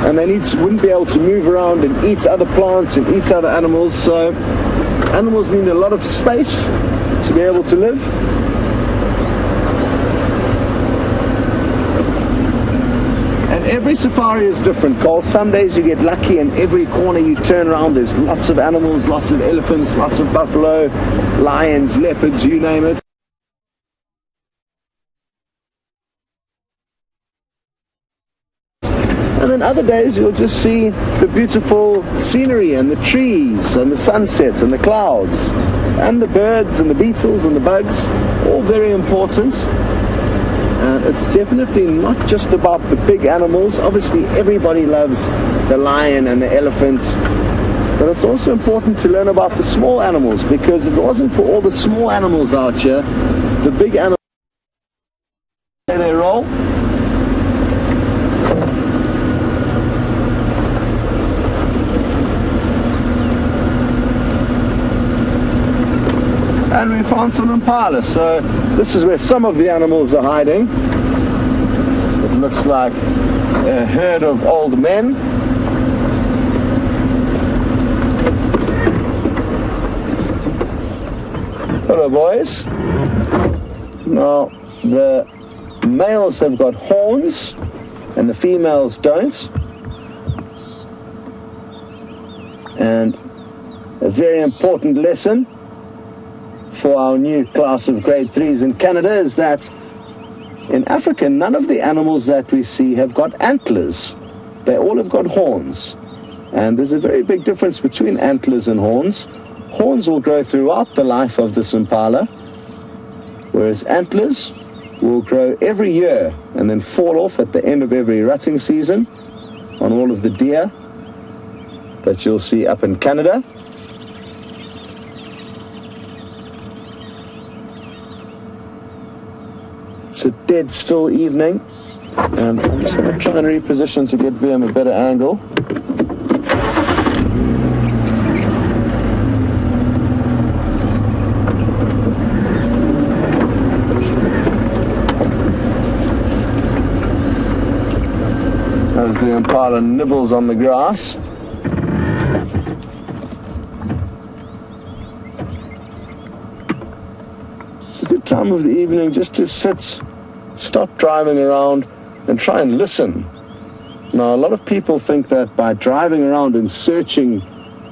and they wouldn't be able to move around and eat other plants and eat other animals. So animals need a lot of space to be able to live. And every safari is different, Cole. Some days you get lucky and every corner you turn around there's lots of animals, lots of elephants, lots of buffalo, lions, leopards, you name it. And then other days you'll just see the beautiful scenery and the trees and the sunset and the clouds and the birds and the beetles and the bugs, all very important. And it's definitely not just about the big animals. Obviously everybody loves the lion and the elephant, but it's also important to learn about the small animals, because if it wasn't for all the small animals out here, the big animals play their role. And we found some impala, so this is where some of the animals are hiding. It looks like a herd of old men. Hello boys. Now the males have got horns and the females don't. And a very important lesson for our new class of grade 3s in Canada is that in Africa, none of the animals that we see have got antlers. They all have got horns. And there's a very big difference between antlers and horns. Horns will grow throughout the life of this impala, whereas antlers will grow every year and then fall off at the end of every rutting season on all of the deer that you'll see up in Canada. It's a dead still evening, and I'm just going to try and reposition to get VM a better angle. As the impala nibbles on the grass. It's a good time of the evening just to sit, stop driving around and try and listen. Now, a lot of people think that by driving around and searching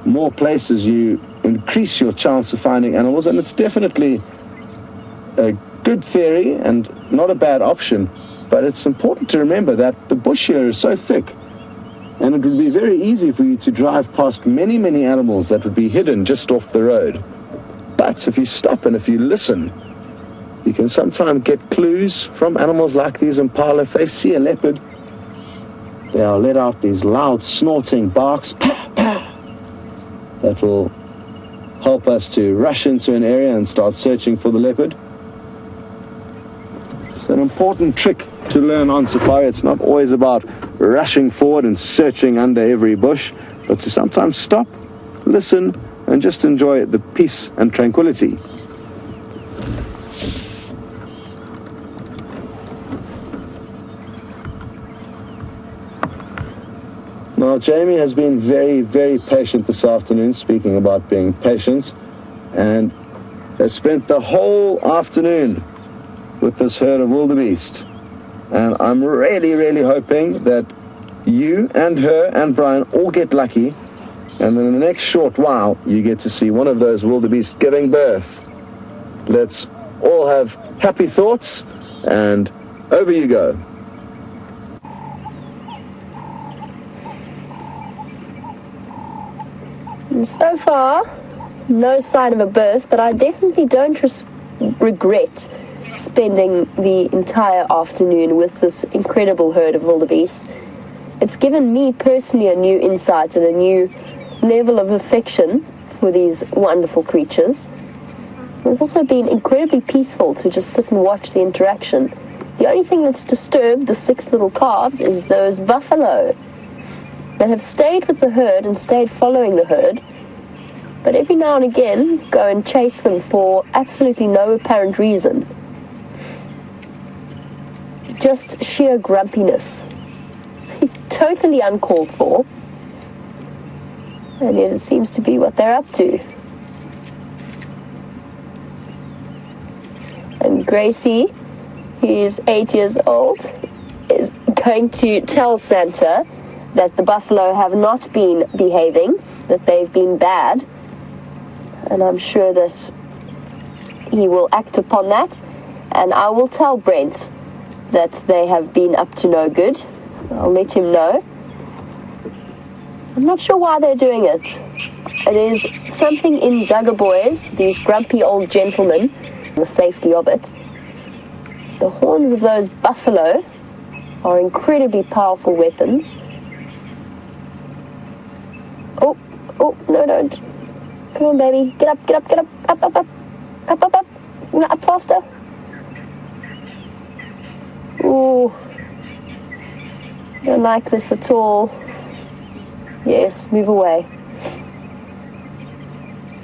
more places, you increase your chance of finding animals, and it's definitely a good theory and not a bad option. But it's important to remember that the bush here is so thick And it would be very easy for you to drive past many, many animals that would be hidden just off the road. But if you stop and if you listen, you can sometimes get clues from animals like these impala. If they see a leopard, they'll let out these loud snorting barks that will help us to rush into an area and start searching for the leopard. It's an important trick to learn on safari. It's not always about rushing forward and searching under every bush, but to sometimes stop, listen, and just enjoy the peace and tranquility. Now, Jamie has been very, very patient this afternoon, speaking about being patient, and has spent the whole afternoon with this herd of wildebeest. And I'm really, really hoping that you and her and Brian all get lucky, and then in the next short while, you get to see one of those wildebeest giving birth. Let's all have happy thoughts, and over you go.
And so far, no sign of a birth, but I definitely don't regret spending the entire afternoon with this incredible herd of wildebeest. It's given me personally a new insight and a new level of affection for these wonderful creatures. It's also been incredibly peaceful to just sit and watch the interaction. The only thing that's disturbed the 6 little calves is those buffalo that have stayed with the herd and stayed following the herd, but every now and again go and chase them for absolutely no apparent reason. Just sheer grumpiness. Totally uncalled for. And yet it seems to be what they're up to. And Gracie, who's 8 years old, is going to tell Santa that the buffalo have not been behaving, that they've been bad. And I'm sure that he will act upon that. And I will tell Brent that they have been up to no good. I'll let him know. I'm not sure why they're doing it. It is something in Duggar Boys, these grumpy old gentlemen, the safety of it. The horns of those buffalo are incredibly powerful weapons. Oh, no, don't. Come on, baby. Get up, get up, get up. Up, up, up. Up, up, up. Up faster. Ooh. Don't like this at all. Yes, move away.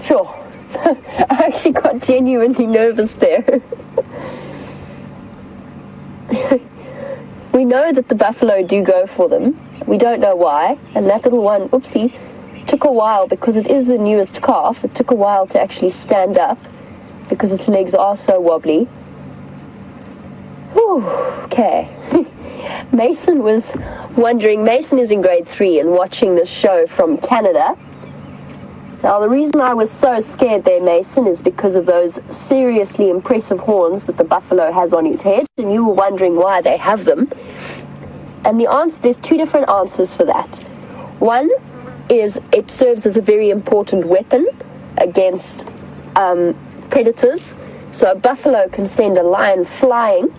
Sure. I actually got genuinely nervous there. We know that the buffalo do go for them. We don't know why. And that little one, oopsie, took a while because it is the newest calf. It took a while to actually stand up because its legs are so wobbly. Whew, okay. Mason was wondering, Mason is in grade 3 and watching this show from Canada. Now, the reason I was so scared there, Mason, is because of those seriously impressive horns that the buffalo has on his head, and you were wondering why they have them. And the answer, there's 2 different answers for that. One is it serves as a very important weapon against predators. So a buffalo can send a lion flying.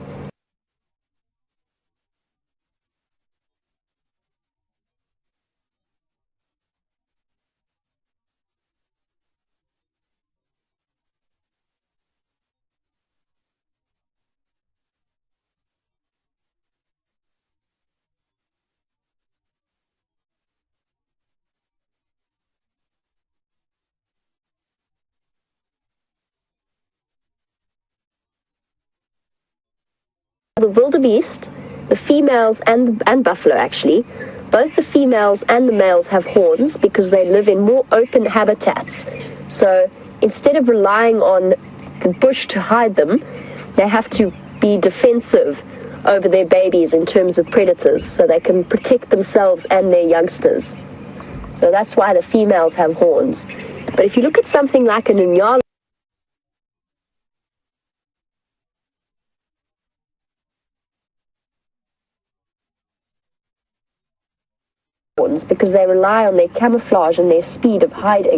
The wildebeest, the females and buffalo actually, both the females and the males have horns because they live in more open habitats. So instead of relying on the bush to hide them, they have to be defensive over their babies in terms of predators, so they can protect themselves and their youngsters. So that's why the females have horns. But if you look at something like a Nyala, horns because they rely on their camouflage and their speed of hiding.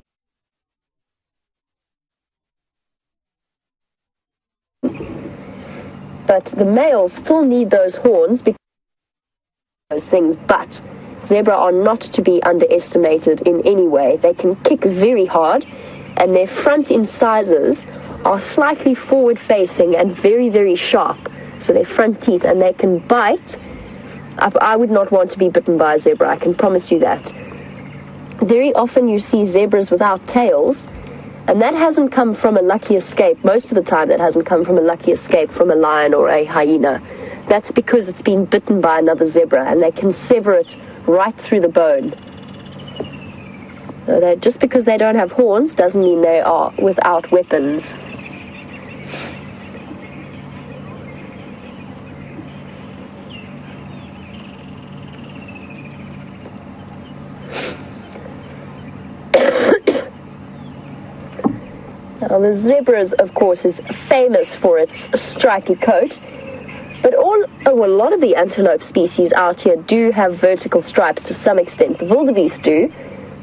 But the males still need those horns because those things, but zebra are not to be underestimated in any way. They can kick very hard, and their front incisors are slightly forward facing and very, very sharp. So their front teeth, and they can bite. I would not want to be bitten by a zebra, I can promise you that. Very often you see zebras without tails, and that hasn't come from a lucky escape. Most of the time that hasn't come from a lucky escape from a lion or a hyena. That's because it's been bitten by another zebra, and they can sever it right through the bone. So just because they don't have horns doesn't mean they are without weapons. Now, the zebra, of course, is famous for its stripy coat, but a lot of the antelope species out here do have vertical stripes to some extent. The wildebeest do.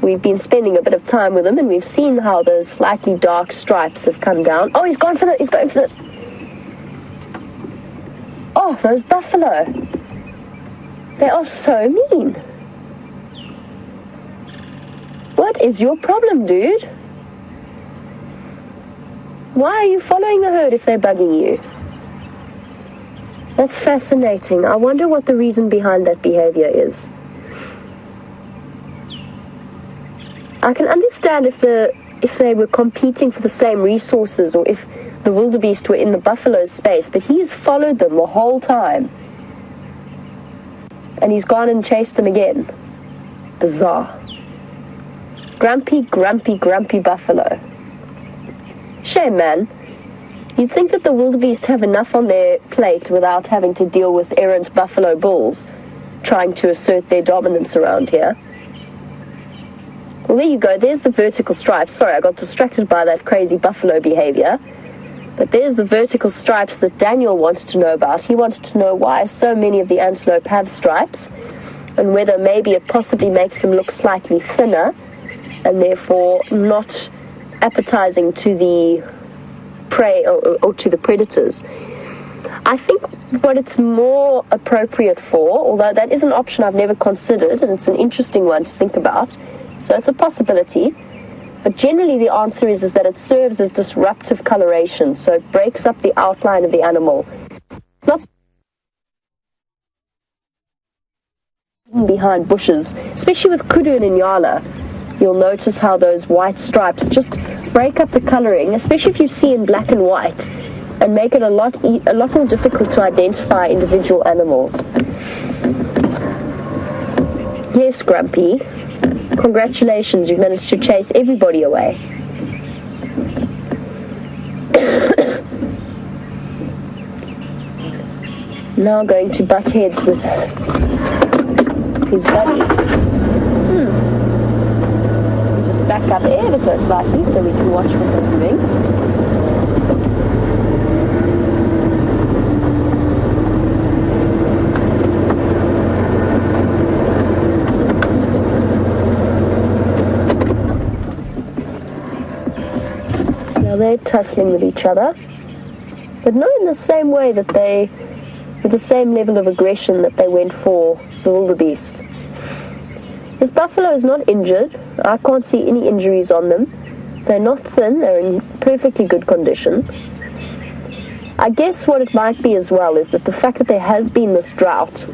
We've been spending a bit of time with them, and we've seen how those slightly dark stripes have come down. Oh, he's going for the... Oh, those buffalo. They are so mean. What is your problem, dude? Why are you following the herd if they're bugging you? That's fascinating. I wonder what the reason behind that behavior is. I can understand if they were competing for the same resources, or if the wildebeest were in the buffalo's space, but he's followed them the whole time. And he's gone and chased them again. Bizarre. Grumpy, grumpy, grumpy buffalo. Shame, man. You'd think that the wildebeest have enough on their plate without having to deal with errant buffalo bulls trying to assert their dominance around here. Well, there you go. There's the vertical stripes. Sorry, I got distracted by that crazy buffalo behavior. But there's the vertical stripes that Daniel wanted to know about. He wanted to know why so many of the antelope have stripes, and whether maybe it possibly makes them look slightly thinner and therefore not appetizing to the prey or to the predators. I think what it's more appropriate for, although that is an option I've never considered, and it's an interesting one to think about, so it's a possibility, but generally the answer is that it serves as disruptive coloration, so it breaks up the outline of the animal. Not behind bushes, especially with kudu and inyala. You'll notice how those white stripes just break up the coloring, especially if you see in black and white, and make it a lot more difficult to identify individual animals. Yes, Grumpy. Congratulations, you've managed to chase everybody away. Now going to butt heads with his buddy. Back up ever so slightly so we can watch what they're doing. Now they're tussling with each other, but not in the same way that with the same level of aggression that they went for the wildebeest. This buffalo is not injured. I can't see any injuries on them. They're not thin. They're in perfectly good condition. I guess what it might be as well is that the fact that there has been this drought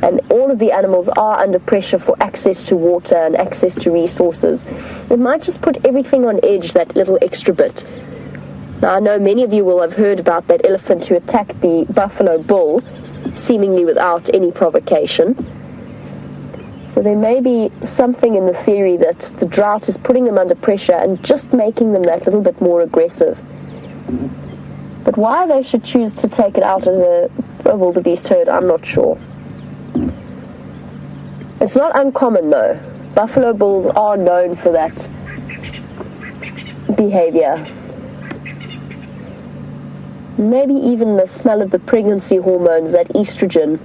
and all of the animals are under pressure for access to water and access to resources, it might just put everything on edge that little extra bit. Now, I know many of you will have heard about that elephant who attacked the buffalo bull, seemingly without any provocation. So there may be something in the theory that the drought is putting them under pressure and just making them that little bit more aggressive. But why they should choose to take it out of a wildebeest herd, I'm not sure. It's not uncommon though. Buffalo bulls are known for that behavior. Maybe even the smell of the pregnancy hormones, that estrogen,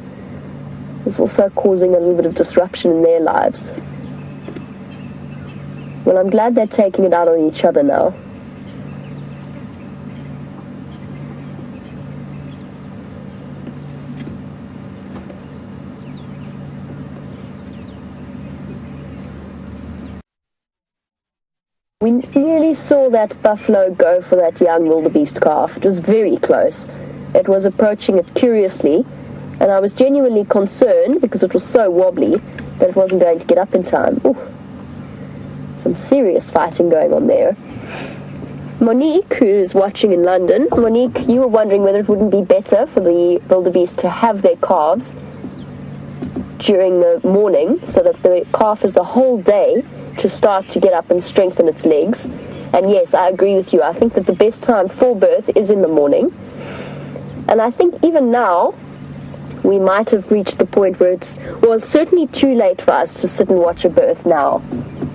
is also causing a little bit of disruption in their lives. Well, I'm glad they're taking it out on each other now. We nearly saw that buffalo go for that young wildebeest calf. It was very close. It was approaching it curiously, and I was genuinely concerned because it was so wobbly that it wasn't going to get up in time. Ooh, some serious fighting going on there. Monique, who's watching in London, Monique, you were wondering whether it wouldn't be better for the wildebeest to have their calves during the morning so that the calf has the whole day to start to get up and strengthen its legs. And yes, I agree with you. I think that the best time for birth is in the morning. And I think even now, we might have reached the point where it's certainly too late for us to sit and watch a birth now.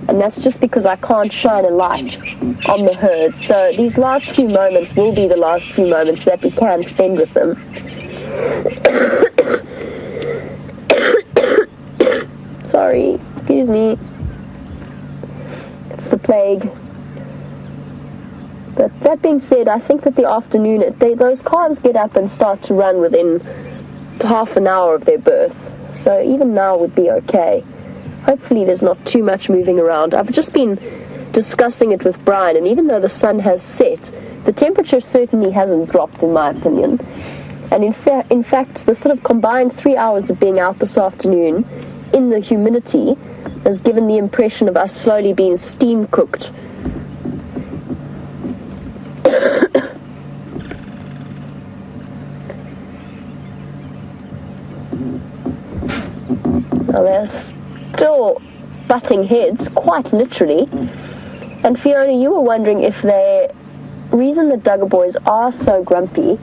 And that's just because I can't shine a light on the herd. So these last few moments will be the last few moments that we can spend with them. Sorry, excuse me. It's the plague. But that being said, I think that the afternoon, those calves get up and start to run within half an hour of their birth. So even now would be okay. Hopefully there's not too much moving around. I've just been discussing it with Brian, and even though the sun has set, the temperature certainly hasn't dropped, in my opinion. And in fact, the sort of combined 3 hours of being out this afternoon in the humidity has given the impression of us slowly being steam cooked. Now they're still butting heads, quite literally. And Fiona, you were wondering if the reason that Duggar boys are so grumpy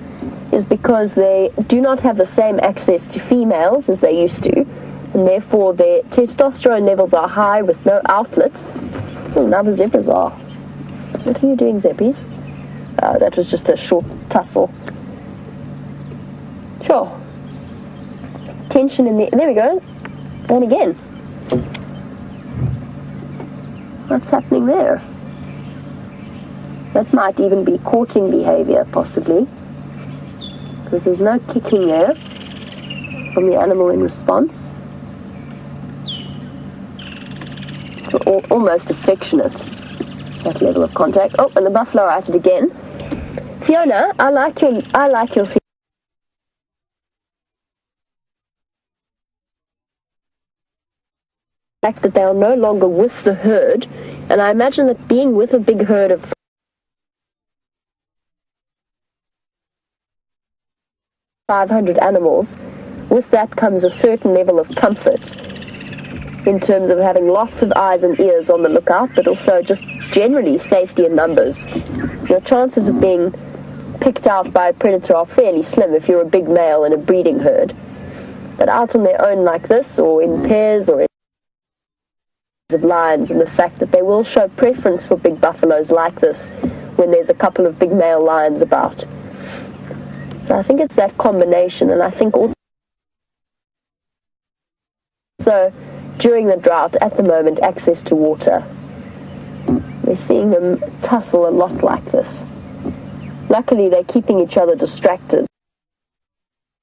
is because they do not have the same access to females as they used to, and therefore their testosterone levels are high with no outlet. Oh, now the zebras are. What are you doing, zebras? That was just a short tussle. Sure. Tension in the... There we go. And again. What's happening there? That might even be courting behavior, possibly. Because there's no kicking there from the animal in response. It's almost affectionate, that level of contact. Oh, and the buffalo are at it again. Fiona, I like your fact that they are no longer with the herd, and I imagine that being with a big herd of 500 animals, with that comes a certain level of comfort in terms of having lots of eyes and ears on the lookout, but also just generally safety in numbers. Your chances of being picked out by a predator are fairly slim if you're a big male in a breeding herd. But out on their own like this, or in pairs, or in of lions, and the fact that they will show preference for big buffaloes like this when there's a couple of big male lions about. So I think it's that combination, and I think also during the drought at the moment, access to water. We're seeing them tussle a lot like this. Luckily they're keeping each other distracted,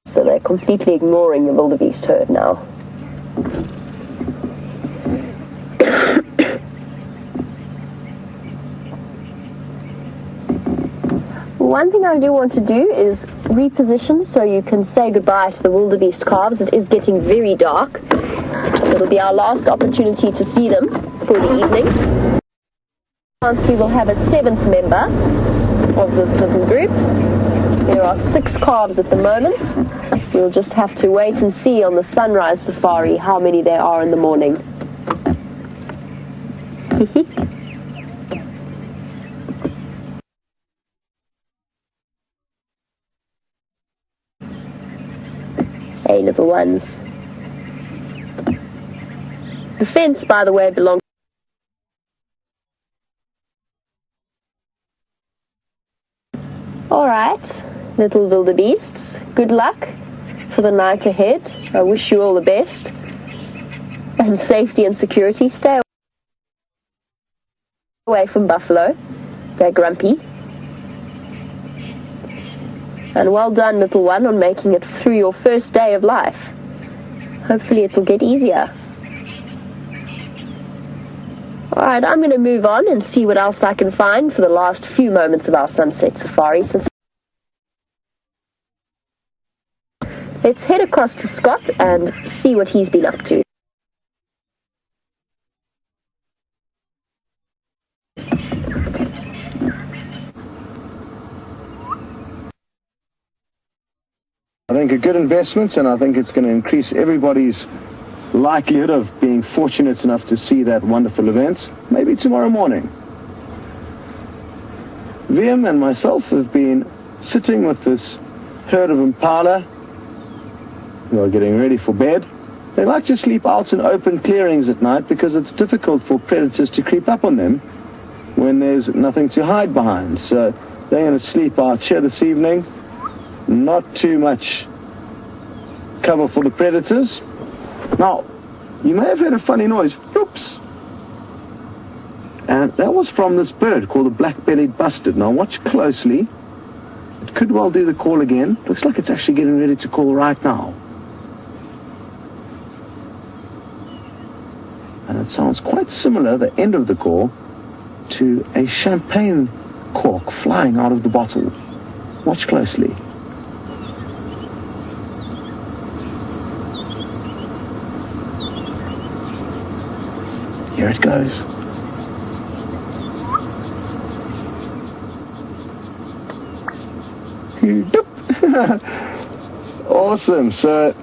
so they're completely ignoring the wildebeest herd now. One thing I do want to do is reposition so you can say goodbye to the wildebeest calves. It is getting very dark. It'll be our last opportunity to see them for the evening. Once we will have a 7th member of this little group. There are 6 calves at the moment. We'll just have to wait and see on the sunrise safari how many there are in the morning. Hey, little ones. The fence, by the way, belongs. Alright, little wildebeests, good luck. for the night ahead. I wish you all the best. And safety and security. Stay away from buffalo. They're grumpy. And well done, little one, on making it through your first day of life. Hopefully it will get easier. Alright, I'm going to move on and see what else I can find for the last few moments of our sunset safari. Let's head across to Scott and see what he's been up to.
I think a good investment, and I think it's going to increase everybody's likelihood of being fortunate enough to see that wonderful event, maybe tomorrow morning. Liam and myself have been sitting with this herd of impala who are getting ready for bed. They like to sleep out in open clearings at night because it's difficult for predators to creep up on them when there's nothing to hide behind. So they're going to sleep out here this evening. Not too much cover for the predators. Now, you may have heard a funny noise. Oops. And that was from this bird called the black-bellied bustard. Now, watch closely. It could well do the call again. Looks like it's actually getting ready to call right now. And it sounds quite similar, the end of the call, to a champagne cork flying out of the bottle. Watch closely. Here it goes. Awesome. So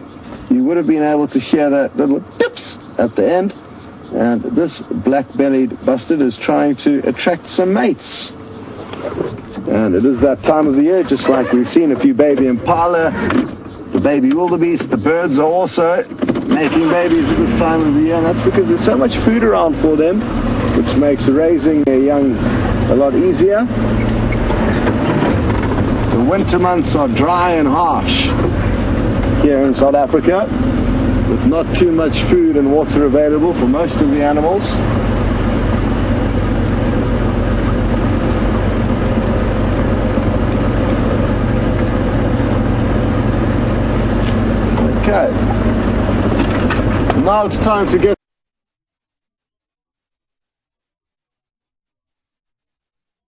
you would have been able to hear that little dips at the end. And this black-bellied bustard is trying to attract some mates. And it is that time of the year, just like we've seen a few baby impala, the baby wildebeest, the birds are also making babies at this time of the year, and that's because there's so much food around for them, which makes raising their young a lot easier. The winter months are dry and harsh here in South Africa, with not too much food and water available for most of the animals. Okay. Now it's time to get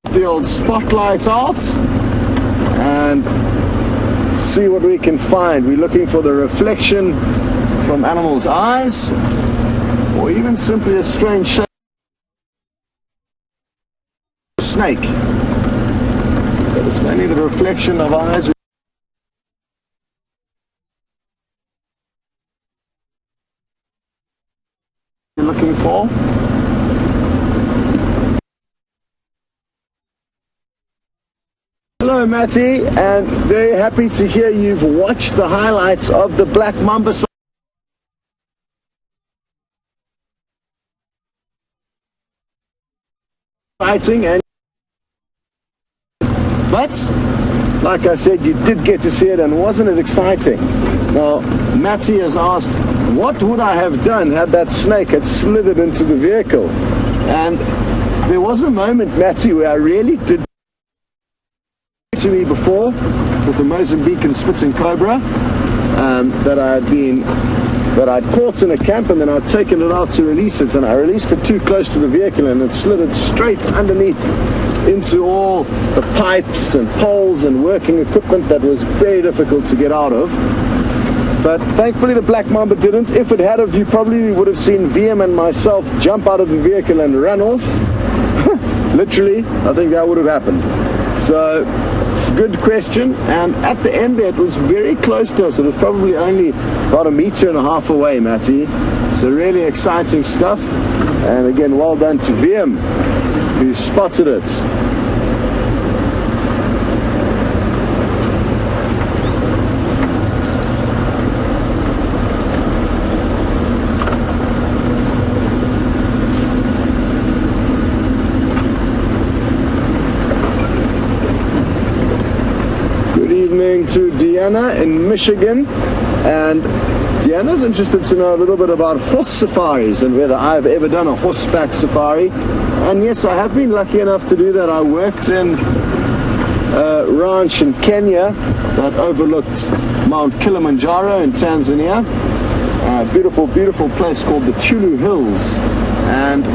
the old spotlight out and see what we can find. We're looking for the reflection from animals' eyes, or even simply a strange shape. A snake. But it's mainly the reflection of eyes we're looking for. Hello Matty, and very happy to hear you've watched the highlights of the black mamba sighting, and but like I said, you did get to see it, and wasn't it exciting? Now Matty has asked, what would I have done had that snake had slithered into the vehicle? And there was a moment, Matty, where I really did to me before with the Mozambican spitting cobra that I'd caught in a camp, and then I'd taken it out to release it, and I released it too close to the vehicle, and it slithered straight underneath into all the pipes and poles and working equipment that was very difficult to get out of. But thankfully the black mamba didn't. If it had, you probably would have seen VM and myself jump out of the vehicle and run off. Literally, I think that would have happened. So, good question. And at the end there, it was very close to us. It was probably only about 1.5 meters away, Matty. So really exciting stuff. And again, well done to VM, who spotted it. To Diana in Michigan, and Deanna's interested to know a little bit about horse safaris and whether I've ever done a horseback safari. And yes, I have been lucky enough to do that. I worked in a ranch in Kenya that overlooked Mount Kilimanjaro in Tanzania. A beautiful, beautiful place called the Chulu Hills. And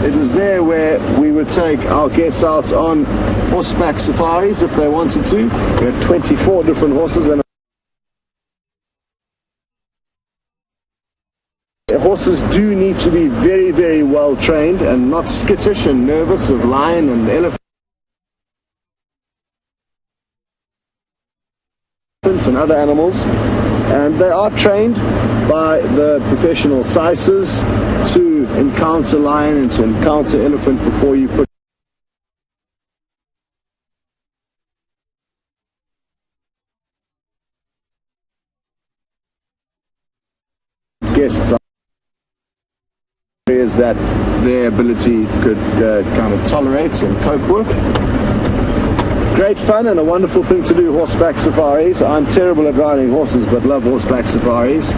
it was there where we would take our guests out on horseback safaris if they wanted to. We had 24 different horses, and horses do need to be very, very well trained and not skittish and nervous of lion and elephant and other animals. And they are trained by the professional sisers to encounter lion and to encounter elephant before you put guests on areas that their ability could kind of tolerate and cope with. Great fun and a wonderful thing to do, horseback safaris. I'm terrible at riding horses, but love horseback safaris.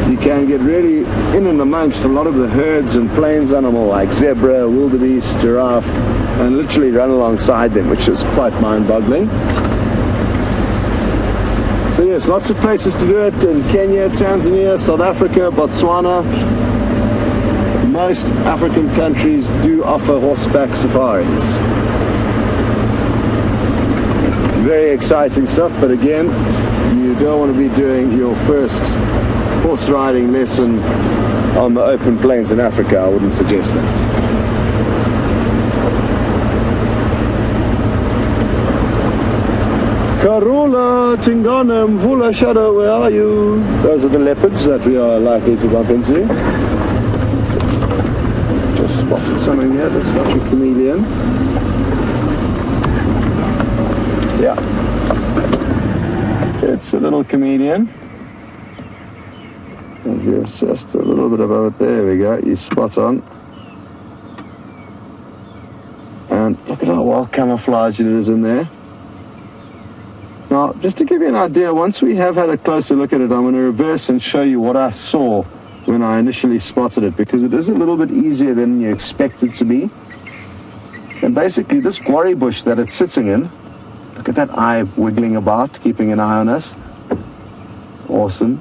You can get really in and amongst a lot of the herds and plains animal like zebra, wildebeest, giraffe, and literally run alongside them, which is quite mind-boggling. So yes, lots of places to do it in Kenya, Tanzania, South Africa, Botswana. Most African countries do offer horseback safaris. Very exciting stuff, but again, you don't want to be doing your first horse riding lesson on the open plains in Africa. I wouldn't suggest that. Karula, Tingana, Mvula, Shadow, where are you? Those are the leopards that we are likely to bump into. Just spotted something here, looks like a chameleon. Yeah, it's a little chameleon. And here's just a little bit above it. There we go, you spot on. And look at how well camouflaged it is in there. Now, just to give you an idea, once we have had a closer look at it, I'm going to reverse and show you what I saw when I initially spotted it, because it is a little bit easier than you expect it to be. And basically, this quarry bush that it's sitting in, look at that eye wiggling about, keeping an eye on us. Awesome.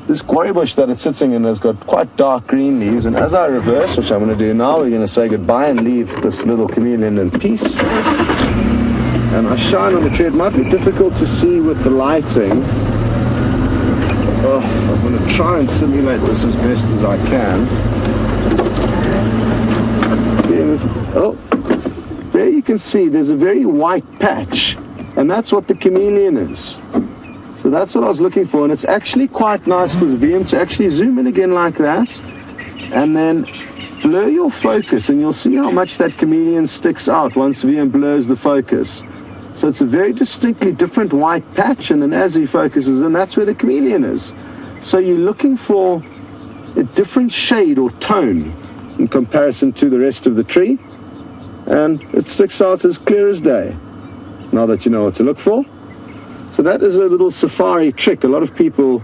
This quarry bush that it's sitting in has got quite dark green leaves, and as I reverse, which I'm going to do now, we're going to say goodbye and leave this little chameleon in peace. And I shine on the tree. It might be difficult to see with the lighting. Oh, I'm going to try and simulate this as best as I can. Oh, there you can see there's a very white patch, and that's what the chameleon is. So that's what I was looking for, and it's actually quite nice for VM to actually zoom in again like that, and then blur your focus, and you'll see how much that chameleon sticks out once VM blurs the focus. So it's a very distinctly different white patch, and then as he focuses in, that's where the chameleon is. So you're looking for a different shade or tone in comparison to the rest of the tree, and it sticks out as clear as day, now that you know what to look for. So that is a little safari trick. A lot of people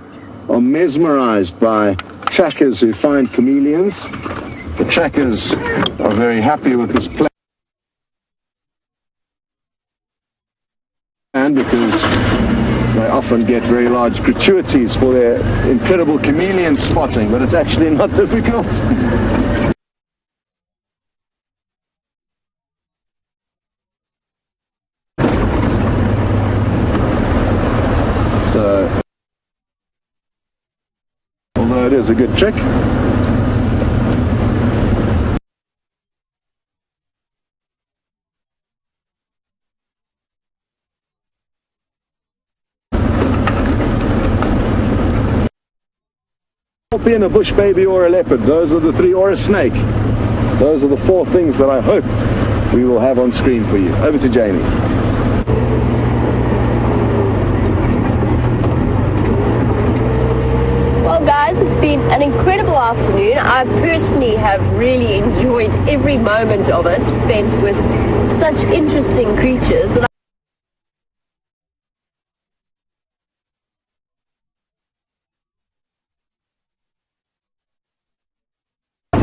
are mesmerized by trackers who find chameleons. The trackers are very happy with this plan because they often get very large gratuities for their incredible chameleon spotting, but it's actually not difficult. So, although it is a good trick, being a bush baby or a leopard, those are the three, or a snake. Those are the four things that I hope we will have on screen for you. Over to Jamie.
Well guys, it's been an incredible afternoon. I personally have really enjoyed every moment of it, spent with such interesting creatures. And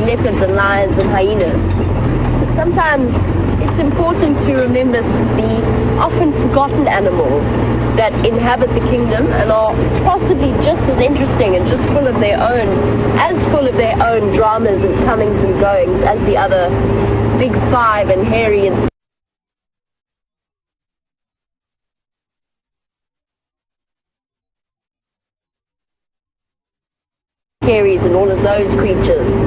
leopards and lions and hyenas. But sometimes it's important to remember the often forgotten animals that inhabit the kingdom and are possibly just as interesting and just full of their own dramas and comings and goings as the other big five and hairy and scaries and all of those creatures.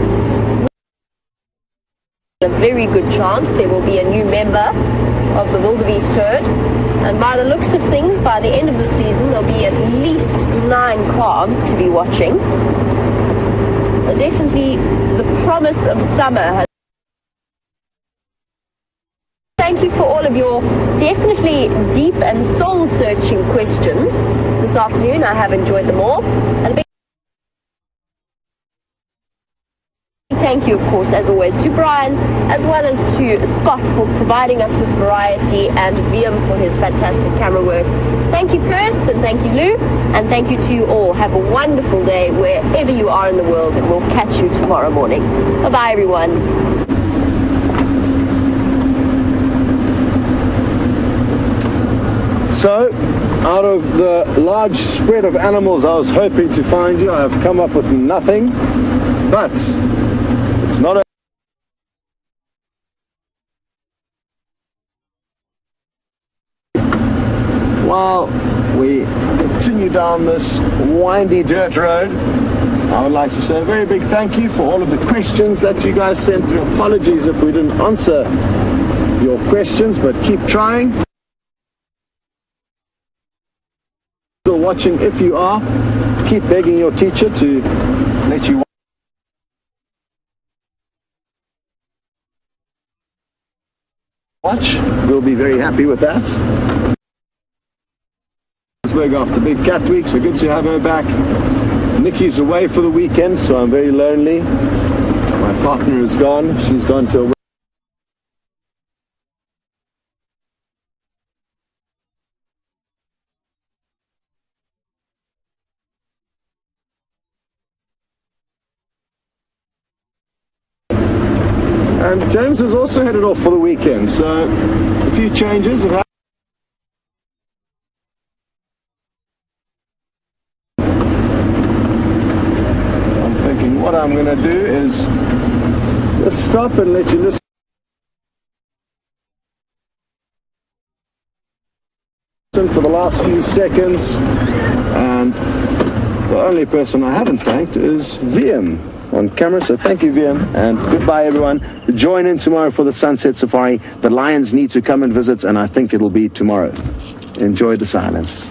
A very good chance there will be a new member of the wildebeest herd, and by the looks of things, by the end of the season there'll be at least 9 calves to be watching. Definitely the promise of summer. Thank you for all of your definitely deep and soul-searching questions this afternoon. I have enjoyed them all. And a big thank you, of course, as always, to Brian, as well as to Scott for providing us with variety, and Liam for his fantastic camera work. Thank you, Kirst, and thank you, Lou, and thank you to you all. Have a wonderful day wherever you are in the world, and we'll catch you tomorrow morning. Bye-bye, everyone.
So, out of the large spread of animals I was hoping to find you, I have come up with nothing, but it's not a while we continue down this windy dirt road, I would like to say a very big thank you for all of the questions that you guys sent through. Apologies if we didn't answer your questions, but keep trying. Still watching, if you are, keep begging your teacher to let you watch. We'll be very happy with that. After Big Cat Week, so good to have her back. Nikki's away for the weekend, so I'm very lonely. My partner is gone. She's gone to a and James has also headed off for the weekend, so a few changes have happened. What I'm going to do is just stop and let you listen for the last few seconds, and the only person I haven't thanked is VM on camera, so thank you, VM, and goodbye everyone. Join in tomorrow for the Sunset Safari. The lions need to come and visit, and I think it'll be tomorrow. Enjoy the silence.